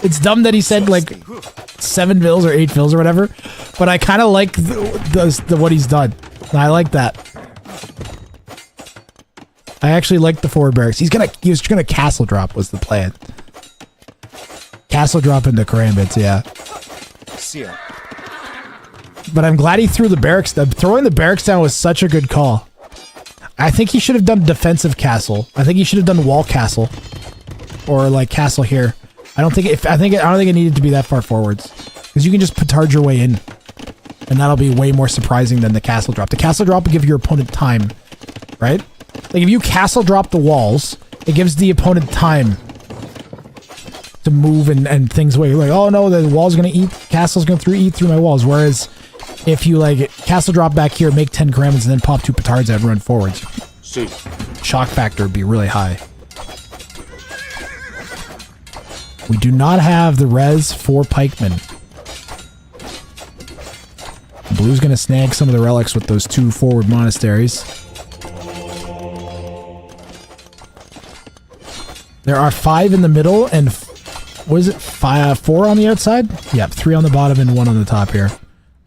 It's dumb that he said like 7 vills or 8 vills or whatever, but I kind of like the what he's done. I like that. I actually like the forward barracks. He was gonna castle drop was the plan. Castle drop into Karambits, yeah. But I'm glad he threw the barracks. Throwing the barracks down was such a good call. I think he should have done defensive castle. I think he should have done wall castle, or like castle here. I don't think it needed to be that far forwards, because you can just petard your way in, and that'll be way more surprising than the castle drop. The castle drop will give your opponent time, right? Like if you castle drop the walls, it gives the opponent time to move and things away. You're like, oh no, the wall's gonna castle's gonna eat through my walls. Whereas if you like castle drop back here, make 10 Karambits, and then pop 2 petards out and run forwards, shock factor would be really high. We do not have the res for pikemen. Blue's gonna snag some of the relics with those 2 forward monasteries. There are 5 in the middle and what is it? 4 on the outside? Yep, 3 on the bottom and 1 on the top here.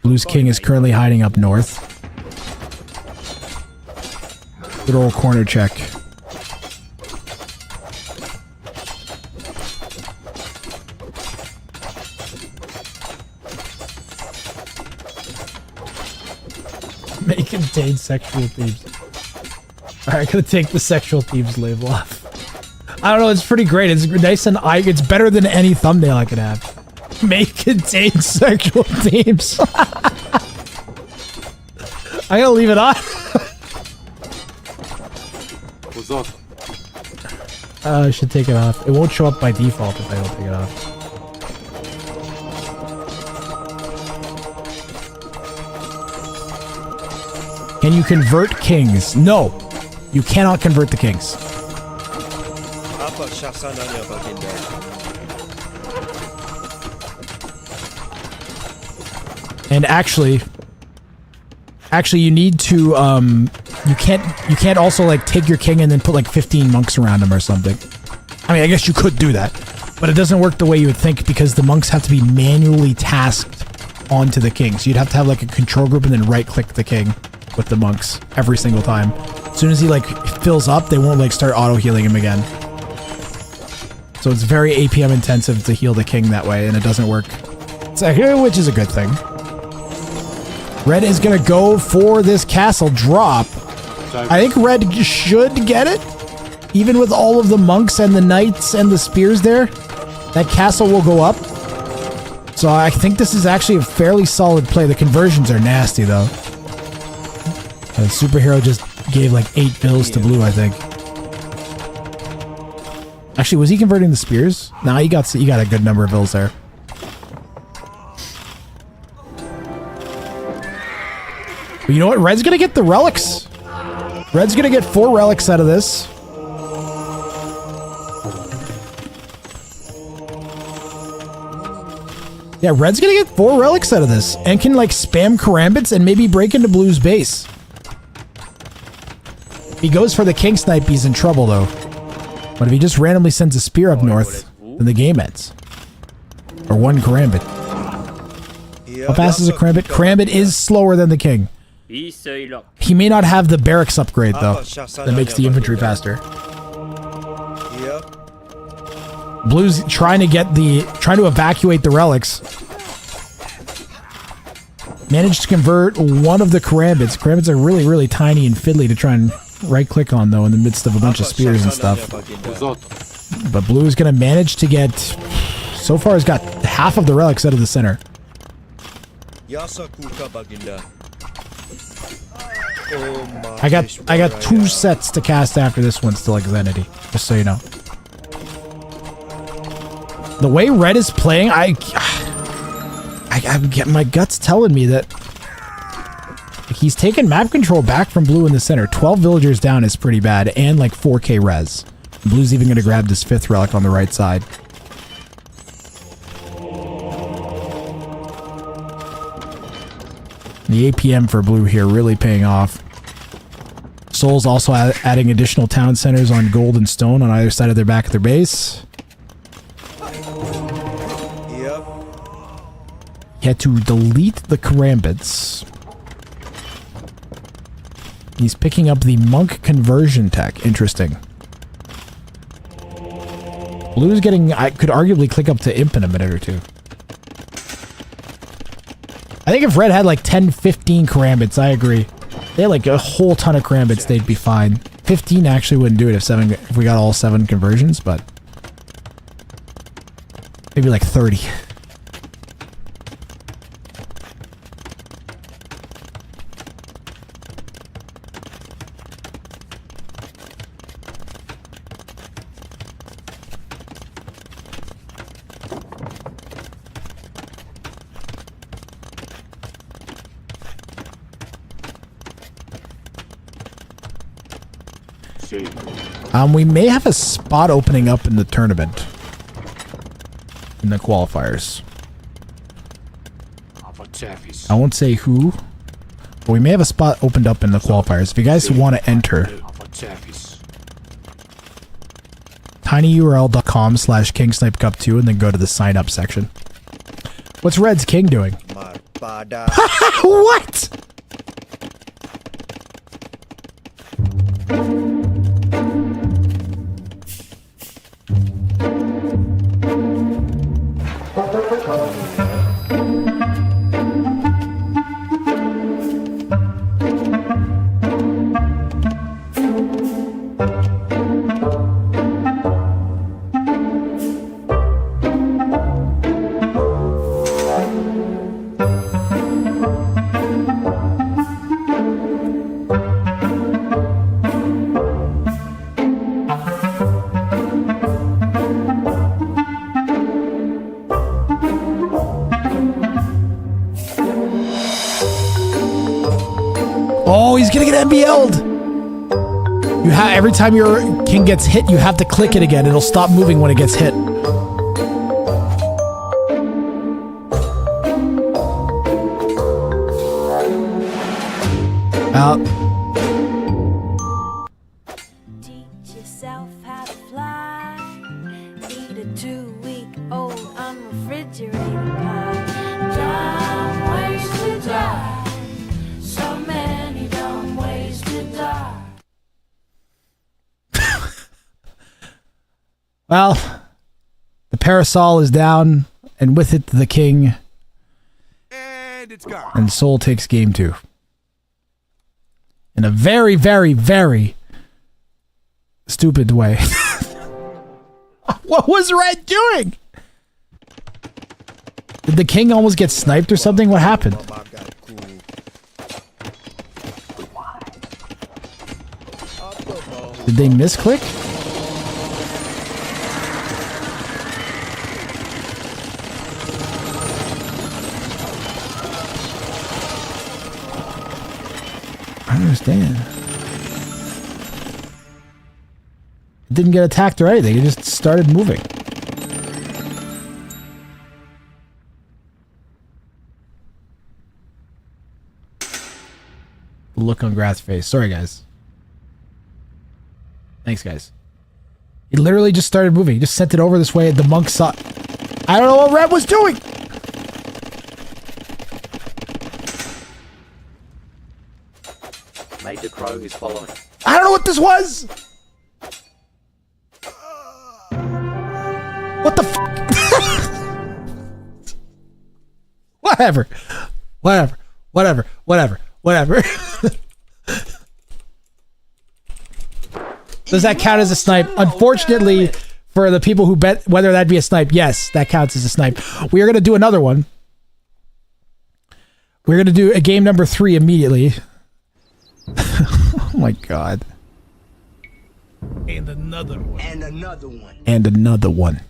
Blue's king is currently hiding up north. Good old corner check. May contain sexual themes. Alright, gonna take the sexual themes label off. I don't know, it's pretty great. It's nice and it's better than any thumbnail I could have. May contain sexual themes. I'm gonna leave it on. What's up? I should take it off. It won't show up by default if I don't take it off. Can you convert kings? No, you cannot convert the kings. And actually you need to you can't also like take your king and then put like 15 monks around him or something. I mean, I guess you could do that, but it doesn't work the way you would think because the monks have to be manually tasked onto the king. So you'd have to have like a control group and then right click the king with the monks every single time. As soon as he like fills up, they won't like start auto healing him again. So it's very APM intensive to heal the king that way, and it doesn't work. So, which is a good thing. Red is gonna go for this castle drop. I think red should get it. Even with all of the monks and the knights and the spears there, that castle will go up. So I think this is actually a fairly solid play. The conversions are nasty though. The superhero just gave like 8 bills to blue, I think. Actually, was he converting the spears? Nah, he got a good number of bills there. But you know what? Red's gonna get the relics. Red's gonna get 4 relics out of this. Yeah, Red's gonna get 4 relics out of this and can like spam karambits and maybe break into blue's base. If he goes for the king snipe, he's in trouble though. But if he just randomly sends a spear up north, then the game ends. Or 1 karambit. How fast is a karambit? Karambit is slower than the king. He may not have the barracks upgrade though. That makes the infantry faster. Blue's trying to evacuate the relics. Managed to convert 1 of the karambits. Karambits are really, really tiny and fiddly to try and right click on though in the midst of a bunch of spears and stuff. But Blue's gonna manage to get, so far has got half of the relics out of the center. I got 2 sets to cast after this one still, like Zenity, just so you know. The way red is playing, I get my guts telling me that he's taken map control back from blue in the center. 12 villagers down is pretty bad, and like 4k res. Blue's even going to grab this 5th relic on the right side. The APM for blue here really paying off. Soul's also adding additional town centers on gold and stone on either side of their back of their base. He had to delete the karambits. He's picking up the monk conversion tech. Interesting. Blue's getting, I could arguably click up to imp in a minute or two. I think if red had like 10, 15 karambits, I agree. They had like a whole ton of karambits, they'd be fine. 15 actually wouldn't do it if we got all 7 conversions, but maybe like 30. We may have a spot opening up in the tournament. In the qualifiers. I won't say who, but we may have a spot opened up in the qualifiers. If you guys want to enter, tinyurl.com/kingsnipecup2 and then go to the sign up section. What's Red's king doing? What? Oh, he's gonna get NBL'd! Every time your king gets hit, you have to click it again. It'll stop moving when it gets hit. himself how to fly. Eat a 2-week-old unrefrigerated pie. Dumb ways to die. So many dumb ways to die. Well, the parasol is down, and with it the king. And it's gone. And Soul takes game 2. In a very, very, very stupid way. What was Red doing? Did the king almost get sniped or something? What happened? Did they misclick? I don't understand. It didn't get attacked or anything. It just started moving. Look on Grath's face. Sorry, guys. Thanks, guys. It literally just started moving. He just sent it over this way. The monk saw... I don't know what Red was doing! Major Crow is following. I don't know what this was! What the f... Whatever. Whatever. Whatever. Whatever. Whatever. Does that count as a snipe? Unfortunately, for the people who bet whether that'd be a snipe, yes, that counts as a snipe. We are going to do another one. We're going to do a game number 3 immediately. Oh my god. And another one. And another one. And another one.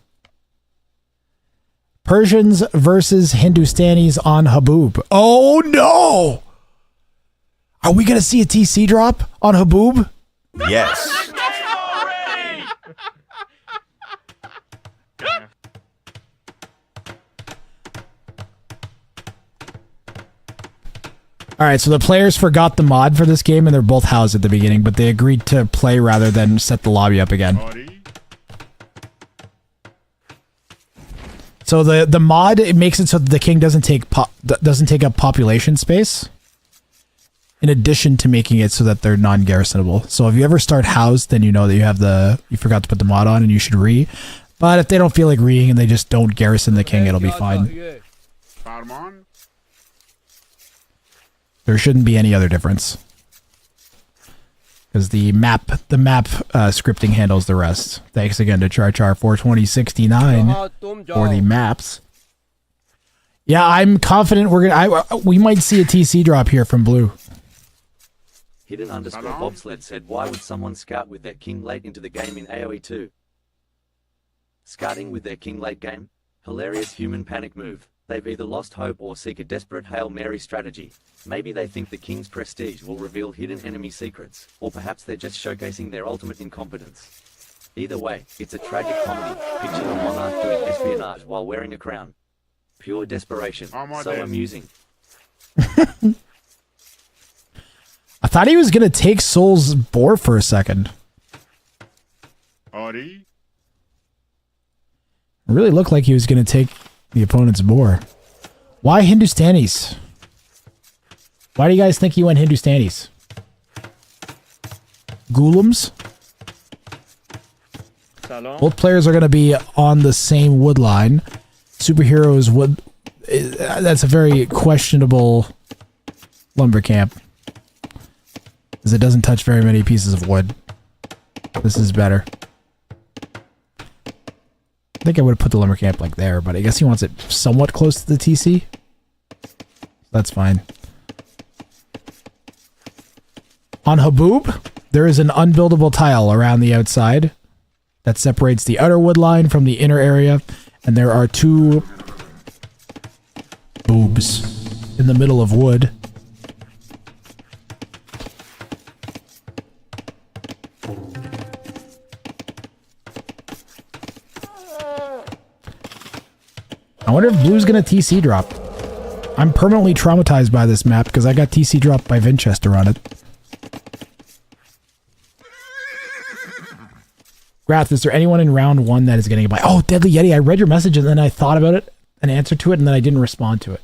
Persians versus Hindustanis on Haboob. Oh no! Are we going to see a TC drop on Haboob? Yes. Alright, so the players forgot the mod for this game and they're both housed at the beginning, but they agreed to play rather than set the lobby up again. So the mod, it makes it so that the king doesn't take up population space, in addition to making it so that they're non-garrisonable. So if you ever start housed, then you know that you forgot to put the mod on and you should re. But if they don't feel like reading and they just don't garrison the king, it'll be fine. There shouldn't be any other difference. Because the map scripting handles the rest. Thanks again to Char42069 for the maps. Yeah, I'm confident we might see a TC drop here from blue. Hidden _ bobsled said, why would someone scout with their king late into the game in AoE 2? Scouting with their king late game? Hilarious human panic move. They've either lost hope or seek a desperate Hail Mary strategy. Maybe they think the king's prestige will reveal hidden enemy secrets, or perhaps they're just showcasing their ultimate incompetence. Either way, it's a tragic comedy. Picture the monarch doing espionage while wearing a crown. Pure desperation. So amusing. I thought he was going to take Soul's boar for a second. It really looked like he was going to take the opponent's boar. Why Hindustanis? Why do you guys think he went Hindustanis? Ghouls? Both players are going to be on the same wood line. Superheroes would... That's a very questionable lumber camp. Because it doesn't touch very many pieces of wood. This is better. I think I would have put the lumber camp like there, but I guess he wants it somewhat close to the TC. That's fine. On Haboob, there is an unbuildable tile around the outside that separates the outer wood line from the inner area, and there are 2 boobs in the middle of wood. I wonder if blue's gonna TC drop. I'm permanently traumatized by this map because I got TC dropped by Vinchester on it. Grath, is there anyone in round 1 that is getting a buy? Oh, Deadly Yeti, I read your message and then I thought about it, an answer to it, and then I didn't respond to it.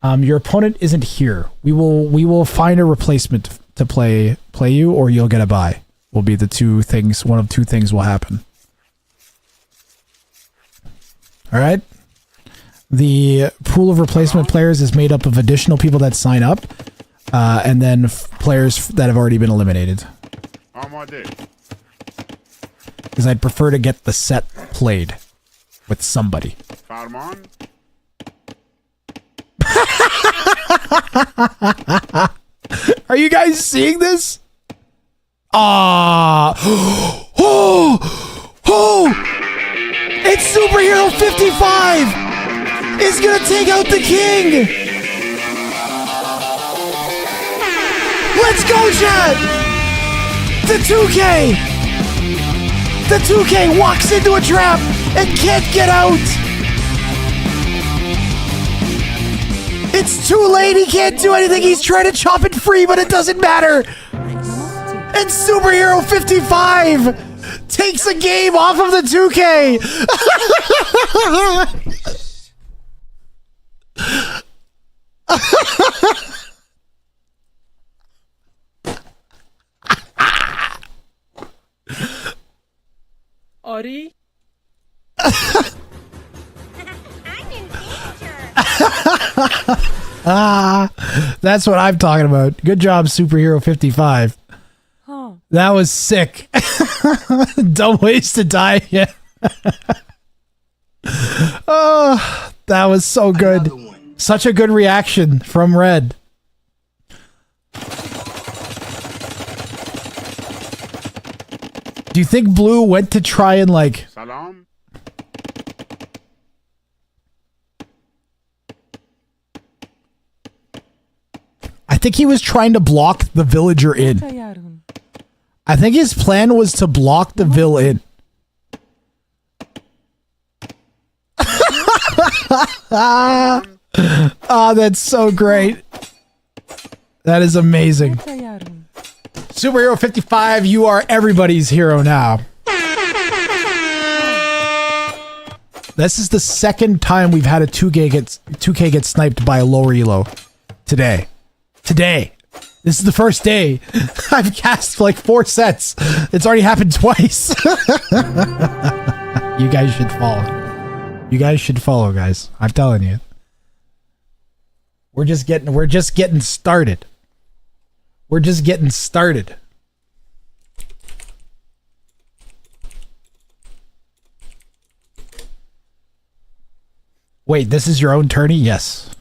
Your opponent isn't here. We will find a replacement to play you, or you'll get a buy. Will be the two things. One of two things will happen. All right. The pool of replacement players is made up of additional people that sign up, and then players that have already been eliminated. Because I'd prefer to get the set played with somebody. Are you guys seeing this? It's Superhero 55 is gonna take out the king. Let's go, Chad. The 2K walks into a trap and can't get out. It's too late. He can't do anything. He's trying to chop it free, but it doesn't matter. And Superhero 55 takes a game off of the 2K. Ori? That's what I'm talking about. Good job, Superhero 55. That was sick. Dumb ways to die. Yeah. Oh, that was so good. Such a good reaction from Red. Do you think Blue went to try and like... Salam. I think he was trying to block the villager in. I think his plan was to block the vill in. Oh, that's so great. That is amazing. Superhero 55, you are everybody's hero now. This is the second time we've had a 2K get sniped by a lower elo today. This is the first day. I've cast like 4 sets. It's already happened twice. You guys should follow. You guys should follow, guys. I'm telling you. We're just getting started. We're just getting started. Wait, this is your own tourney? Yes.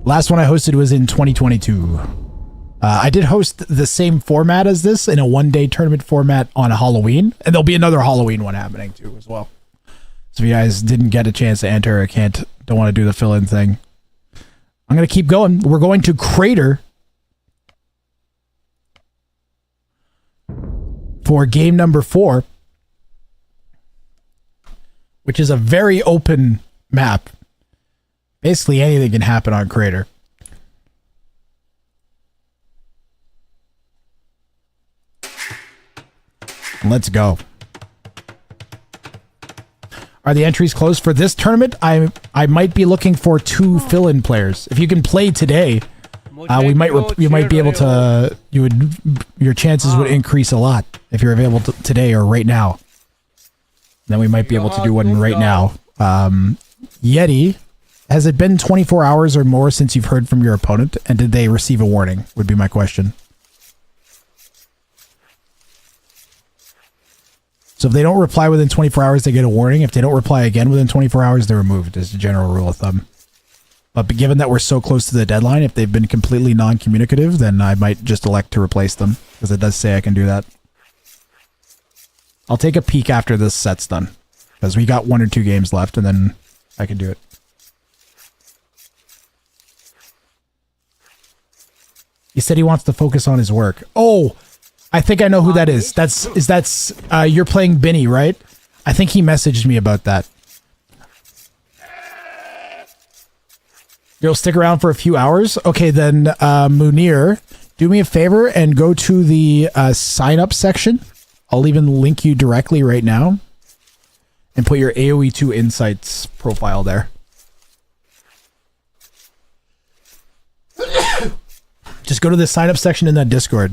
Last one I hosted was in 2022. I did host the same format as this in a one-day tournament format on Halloween, and there'll be another Halloween one happening too as well. So if you guys didn't get a chance to enter or don't want to do the fill-in thing, I'm going to keep going. We're going to Crater for game number 4, which is a very open map. Basically anything can happen on Crater. Let's go. Are the entries closed for this tournament? I might be looking for 2 fill-in players. If you can play today, you might be able to. Your chances would increase a lot if you're available today or right now. Then we might be able to do one right now. Yeti, has it been 24 hours or more since you've heard from your opponent, and did they receive a warning? Would be my question. So if they don't reply within 24 hours, they get a warning. If they don't reply again within 24 hours, they're removed, is the general rule of thumb. But given that we're so close to the deadline, if they've been completely non-communicative, then I might just elect to replace them, because it does say I can do that. I'll take a peek after this set's done, because we got 1 or 2 games left, and then I can do it. He said he wants to focus on his work. Oh, I think I know who that is. That's you're playing Binny, right? I think he messaged me about that. You'll stick around for a few hours? Okay, then Munir, Do me a favor and go to the sign up section. I'll even link you directly right now and put your AoE 2 Insights profile there. Just go to the sign up section in that Discord.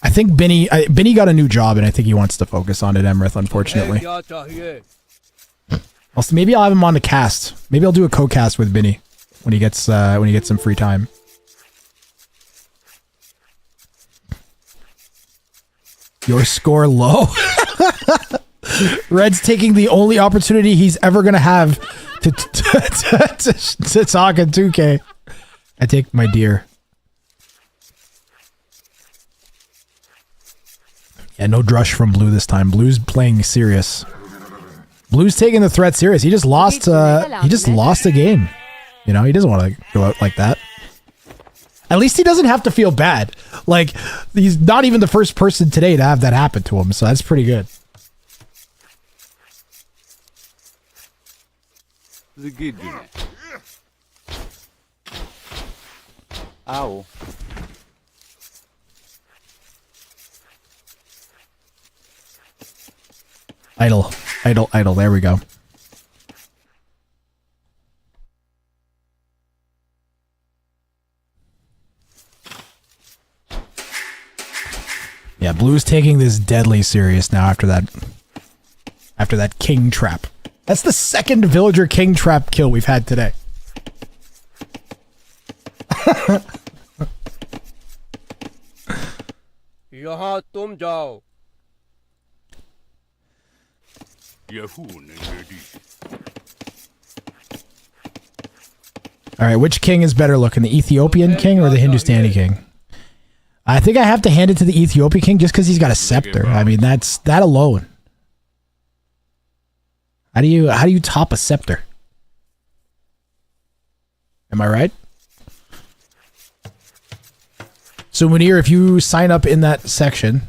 I think Benny got a new job and I think he wants to focus on it, Emrith, unfortunately. Also, maybe I'll have him on the cast. Maybe I'll do a co-cast with Benny when he gets some free time. Your score low. Red's taking the only opportunity he's ever gonna have to talk in 2K. I take my deer. Yeah, no drush from Blue this time. Blue's playing serious. Blue's taking the threat serious. He just lost. He just lost a game. You know, he doesn't want to go out like that. At least he doesn't have to feel bad. Like, he's not even the first person today to have that happen to him, so that's pretty good. Ow. Idle, idle, idle. There we go. Yeah, Blue's taking this deadly serious now after that king trap. That's the second villager king trap kill we've had today. यहाँ तुम जाओ All right, which king is better looking, the Ethiopian king or the Hindustani king? I think I have to hand it to the Ethiopian king just because he's got a scepter. I mean, that's that alone. How do you top a scepter? Am I right? So Munir, if you sign up in that section,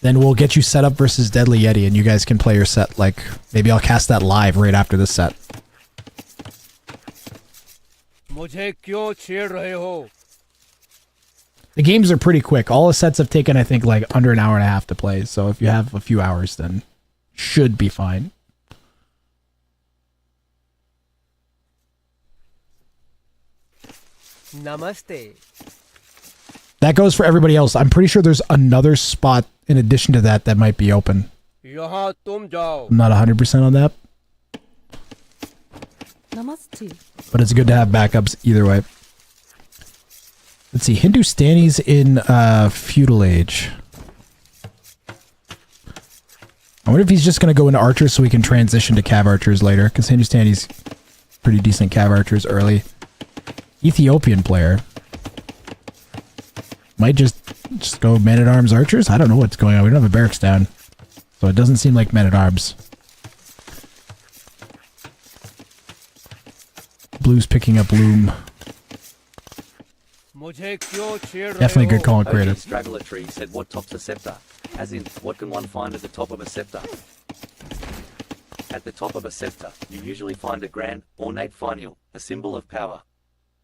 then we'll get you set up versus Deadly Yeti, and you guys can play your set. Like, maybe I'll cast that live right after this set. मुझे क्यों छेड़ रहे हो The games are pretty quick. All the sets have taken, I think, like under an hour and a half to play. So if you have a few hours, then should be fine. Namaste. That goes for everybody else. I'm pretty sure there's another spot in addition to that that might be open. यहाँ तुम जाओ I'm not 100% on that, Namaste. but it's good to have backups either way. Let's see. Hindustani's in feudal age. I wonder if he's just going to go into archers so we can transition to cav archers later, because Hindustani's pretty decent cav archers early. Ethiopian player might just go men-at-arms archers. I don't know what's going on. We don't have a barracks down, so it doesn't seem like men-at-arms. Blue's picking up Loom. मुझे क्यों छेड़ रहे Definitely good हो call, OG creative. Straggler Tree said, what tops a scepter? As in, what can one find at the top of a scepter? At the top of a scepter, you usually find a grand, ornate finial, a symbol of power.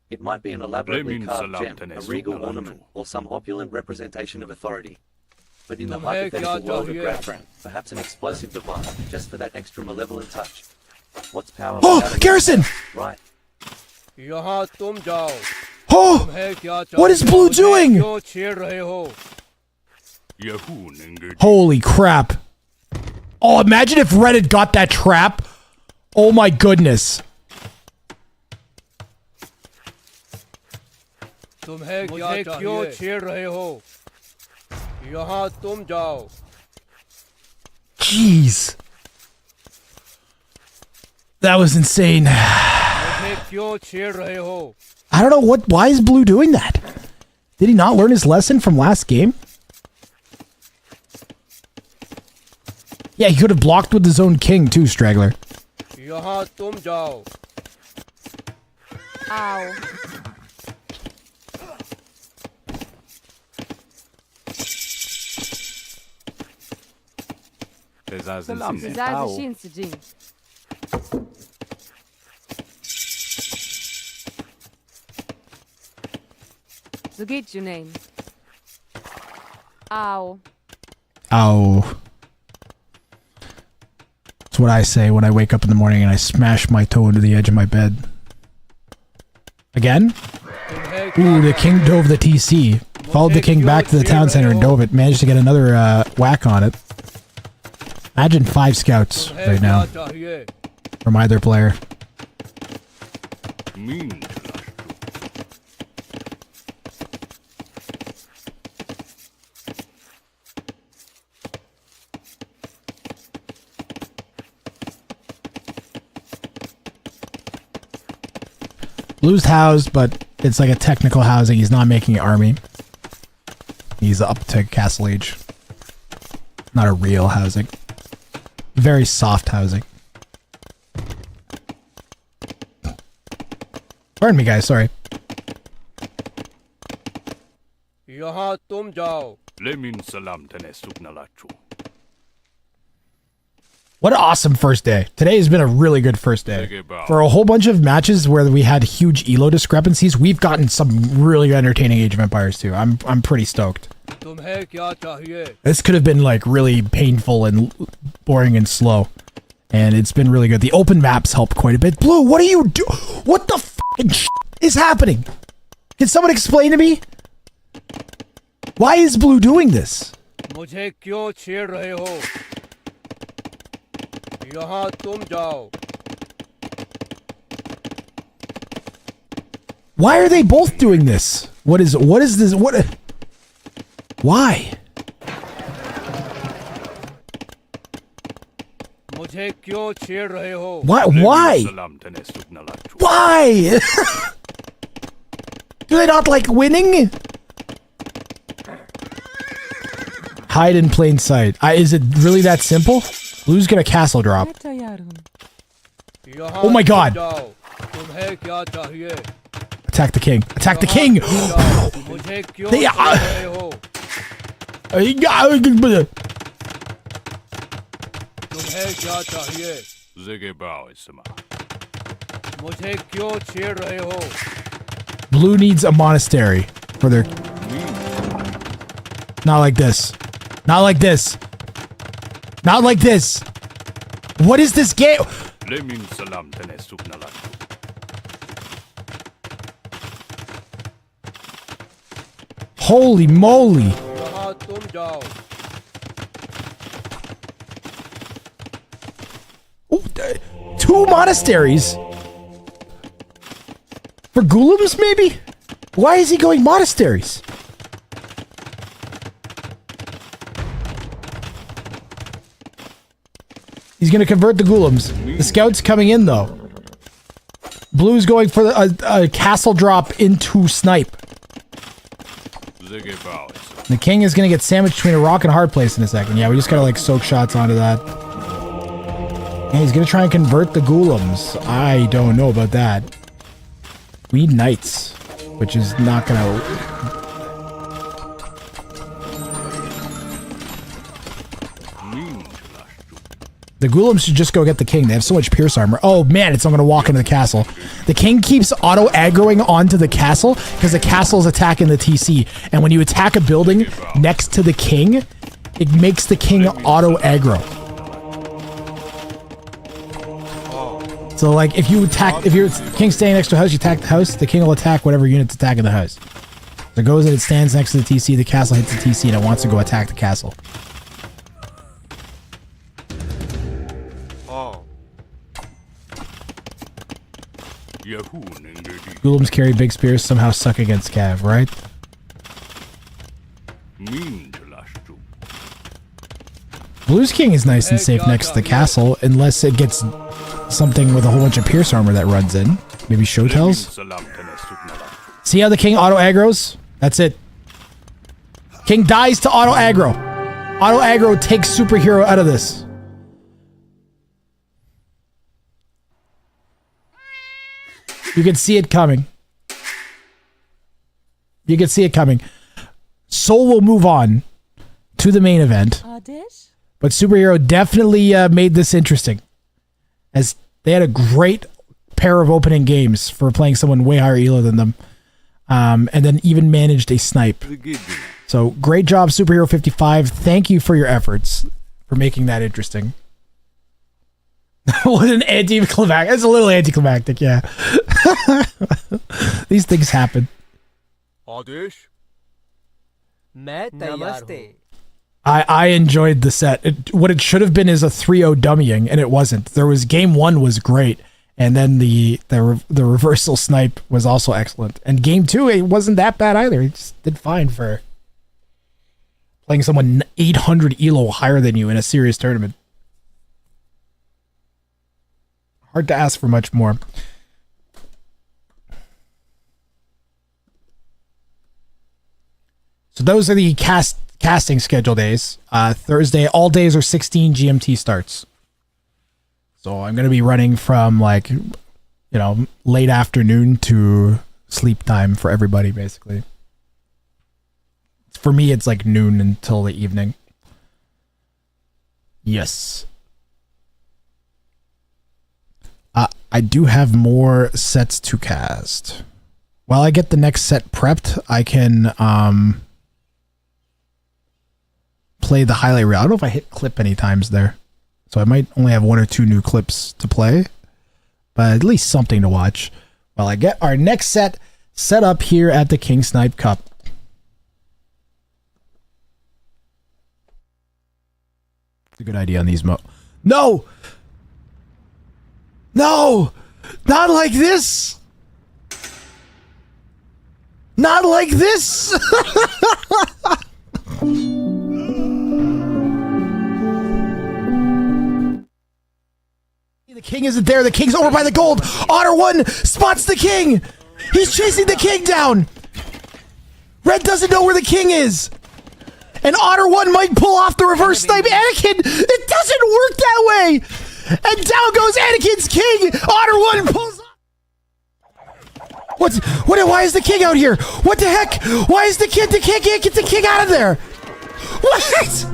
It might be an elaborately carved gem, a regal ornament, or some opulent representation of authority. But in the hypothetical world of Grafran, perhaps an explosive device, just for that extra malevolent touch. What's power? Oh, without a- Garrison! Right. यहाँ तुम जाओ Oh! तुम्हें क्या What is चाहिए? Blue मुझे doing? क्यों छेड़ रहे हो Holy crap. Oh, imagine if Red had got that trap. Oh my goodness. तुम्हें क्या क्यों छेड़ रहे हो यहाँ तुम जाओ Jeez. That was insane. मुझे क्यों छेड़ रहे हो I don't know why is Blue doing that? Did he not learn his lesson from last game? Yeah, he could have blocked with his own king too, Straggler. यहाँ तुम जाओ Ow. Ow. Zugit your name. Ow. Ow. That's what I say when I wake up in the morning and I smash my toe into the edge of my bed. Again? Ooh, the king dove the TC. Followed the king back to the town center and dove it. Managed to get another whack on it. Imagine 5 scouts right now from either player. Blue's housed, but it's like a technical housing. He's not making an army. He's up to castle age. Not a real housing. Very soft housing. Pardon me, guys. Sorry. यहाँ तुम जाओ. What an awesome first day. Today has been a really good first day. For a whole bunch of matches where we had huge elo discrepancies, we've gotten some really entertaining Age of Empires too. I'm pretty stoked. This could have been like really painful and boring and slow. And it's been really good. The open maps help quite a bit. Blue, what are you doing? What the f***ing shit is happening? Can someone explain to me? Why is Blue doing this? मुझे क्यों छेड़ रहे हो? यहाँ तुम जाओ. Why are they both doing this? What is this? Why? मुझे क्यों छेड़ रहे हो? Why? Why? Do they not like winning? Hide in plain sight. Is it really that simple? Blue's gonna castle drop. Oh my god! Attack the king. Attack the king! They Blue needs a monastery for their... Not like this. Not like this. Not like this. What is this game? Holy moly. Ooh, 2 monasteries? For Ghoulims, maybe? Why is he going monasteries? He's going to convert the Ghoulims. The scout's coming in, though. Blue's going for a castle drop into snipe. The king is going to get sandwiched between a rock and a hard place in a second. Yeah, we just got to, like, soak shots onto that. And he's going to try and convert the Ghoulims. I don't know about that. We need knights, which is not going to... The Ghoulims should just go get the king. They have so much pierce armor. Oh man, it's not going to walk into the castle. The king keeps auto-aggroing onto the castle because the castle is attacking the TC. And when you attack a building next to the king, it makes the king auto-aggro. So like if your king's standing next to a house, you attack the house, the king will attack whatever unit's attacking the house. So it goes and it stands next to the TC, the castle hits the TC, and it wants to go attack the castle. Ghoulims carry big spears, somehow suck against Cav, right? Blue's king is nice and safe next to the castle, unless it gets something with a whole bunch of pierce armor that runs in. Maybe show tells? See how the king auto-aggros? That's it. King dies to auto-aggro. Auto-aggro takes superhero out of this. You can see it coming. You can see it coming. Soul will move on to the main event. But Superhero definitely made this interesting. As they had a great pair of opening games for playing someone way higher elo than them. and then even managed a snipe. So great job, Superhero 55. Thank you for your efforts for making that interesting. What an anticlimactic. It's a little anticlimactic, yeah. These things happen. आदेश मैं तैयार हूँ I enjoyed the set. What it should have been is a 3-0 dummying, and it wasn't. There was game 1 was great, and then the reversal snipe was also excellent. And game 2, it wasn't that bad either. It just did fine for playing someone 800 elo higher than you in a serious tournament. Hard to ask for much more. So those are the casting schedule days. Thursday, all days are 16 GMT starts. So I'm going to be running from like, late afternoon to sleep time for everybody, basically. For me, it's like noon until the evening. Yes. I do have more sets to cast. While I get the next set prepped, I can play the highlight reel. I don't know if I hit clip any times there. So I might only have 1 or 2 new clips to play. But at least something to watch while I get our next set up here at the King Snipe Cup. It's a good idea on these No! No! Not like this! Not like this! The king isn't there. The king's over by the gold. Otter 1 spots the king. He's chasing the king down. Red doesn't know where the king is. And Otter 1 might pull off the reverse snipe. Anakin, it doesn't work that way. And down goes Anakin's king. Otter 1 pulls off. Why is the king out here? What the heck? Why is the king? The king can't get the king out of there. What?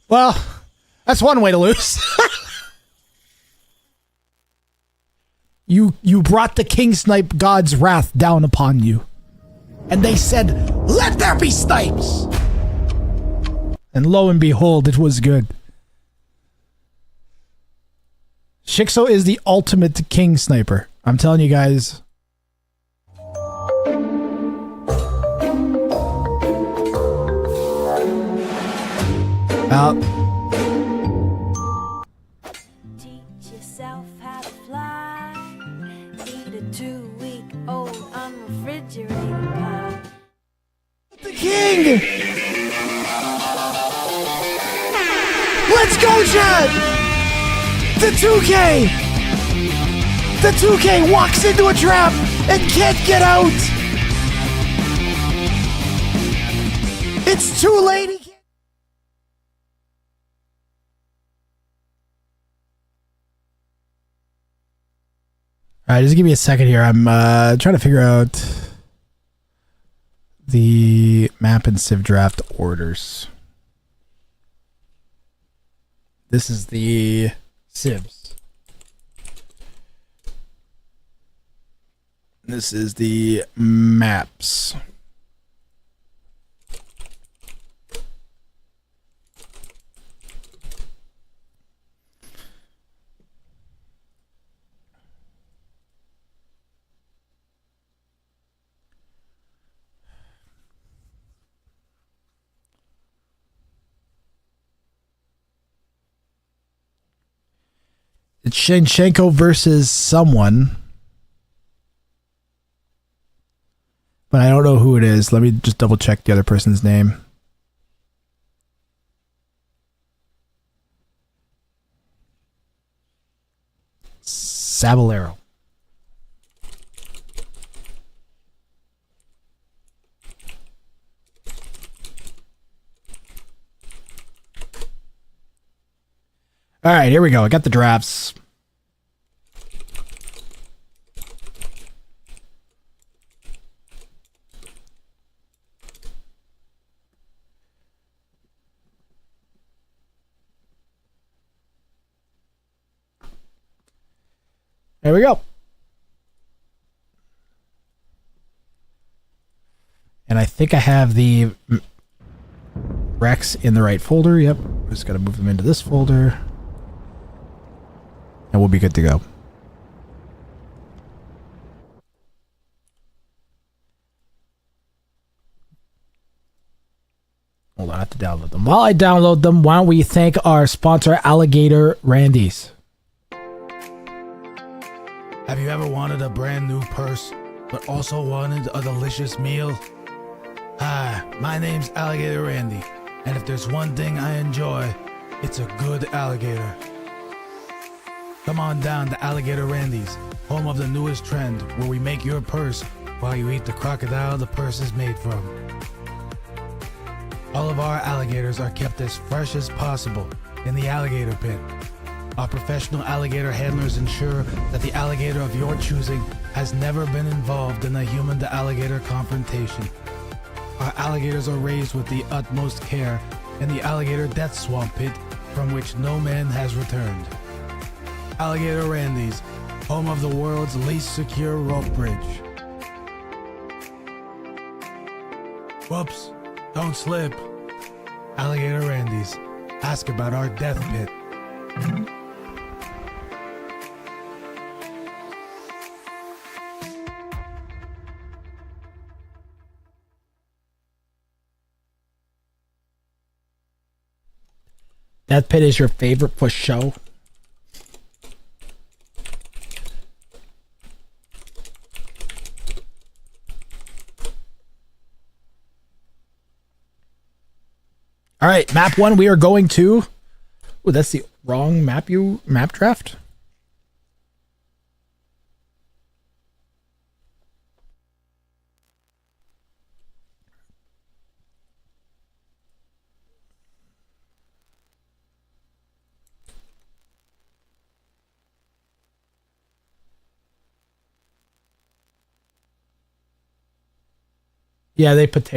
Well, that's one way to lose. You brought the king snipe god's wrath down upon you. And they said, "Let there be snipes." And lo and behold, it was good. Shixo is the ultimate king sniper. I'm telling you guys. Teach yourself how to fly. Eat a 2-week-old unrefrigerated pie. The king! Let's go, Chad! The 2K! The 2K walks into a trap and can't get out! It's too late! Alright, just give me a second here. I'm trying to figure out the map and Civ draft orders. This is the Civs. This is the maps. It's Shanchenko versus someone. But I don't know who it is. Let me just double check the other person's name. Saballero. All right, here we go. I got the drafts. There we go. And I think I have the Rex in the right folder. Yep. Just got to move them into this folder. And we'll be good to go. Hold on, I have to download them. While I download them, why don't we thank our sponsor, Alligator Randy's. Have you ever wanted a brand new purse, but also wanted a delicious meal? Hi, my name's Alligator Randy, and if there's one thing I enjoy, it's a good alligator. Come on down to Alligator Randy's, home of the newest trend, where we make your purse while you eat the crocodile the purse is made from. All of our alligators are kept as fresh as possible in the alligator pit. Our professional alligator handlers ensure that the alligator of your choosing has never been involved in a human-to-alligator confrontation. Our alligators are raised with the utmost care in the alligator death swamp pit from which no man has returned. Alligator Randy's, home of the world's least secure rope bridge. Whoops, don't slip. Alligator Randy's, ask about our death pit. Death Pit is your favorite for show? All right, map 1, we are going to... Oh, that's the wrong map draft? Yeah, they potato.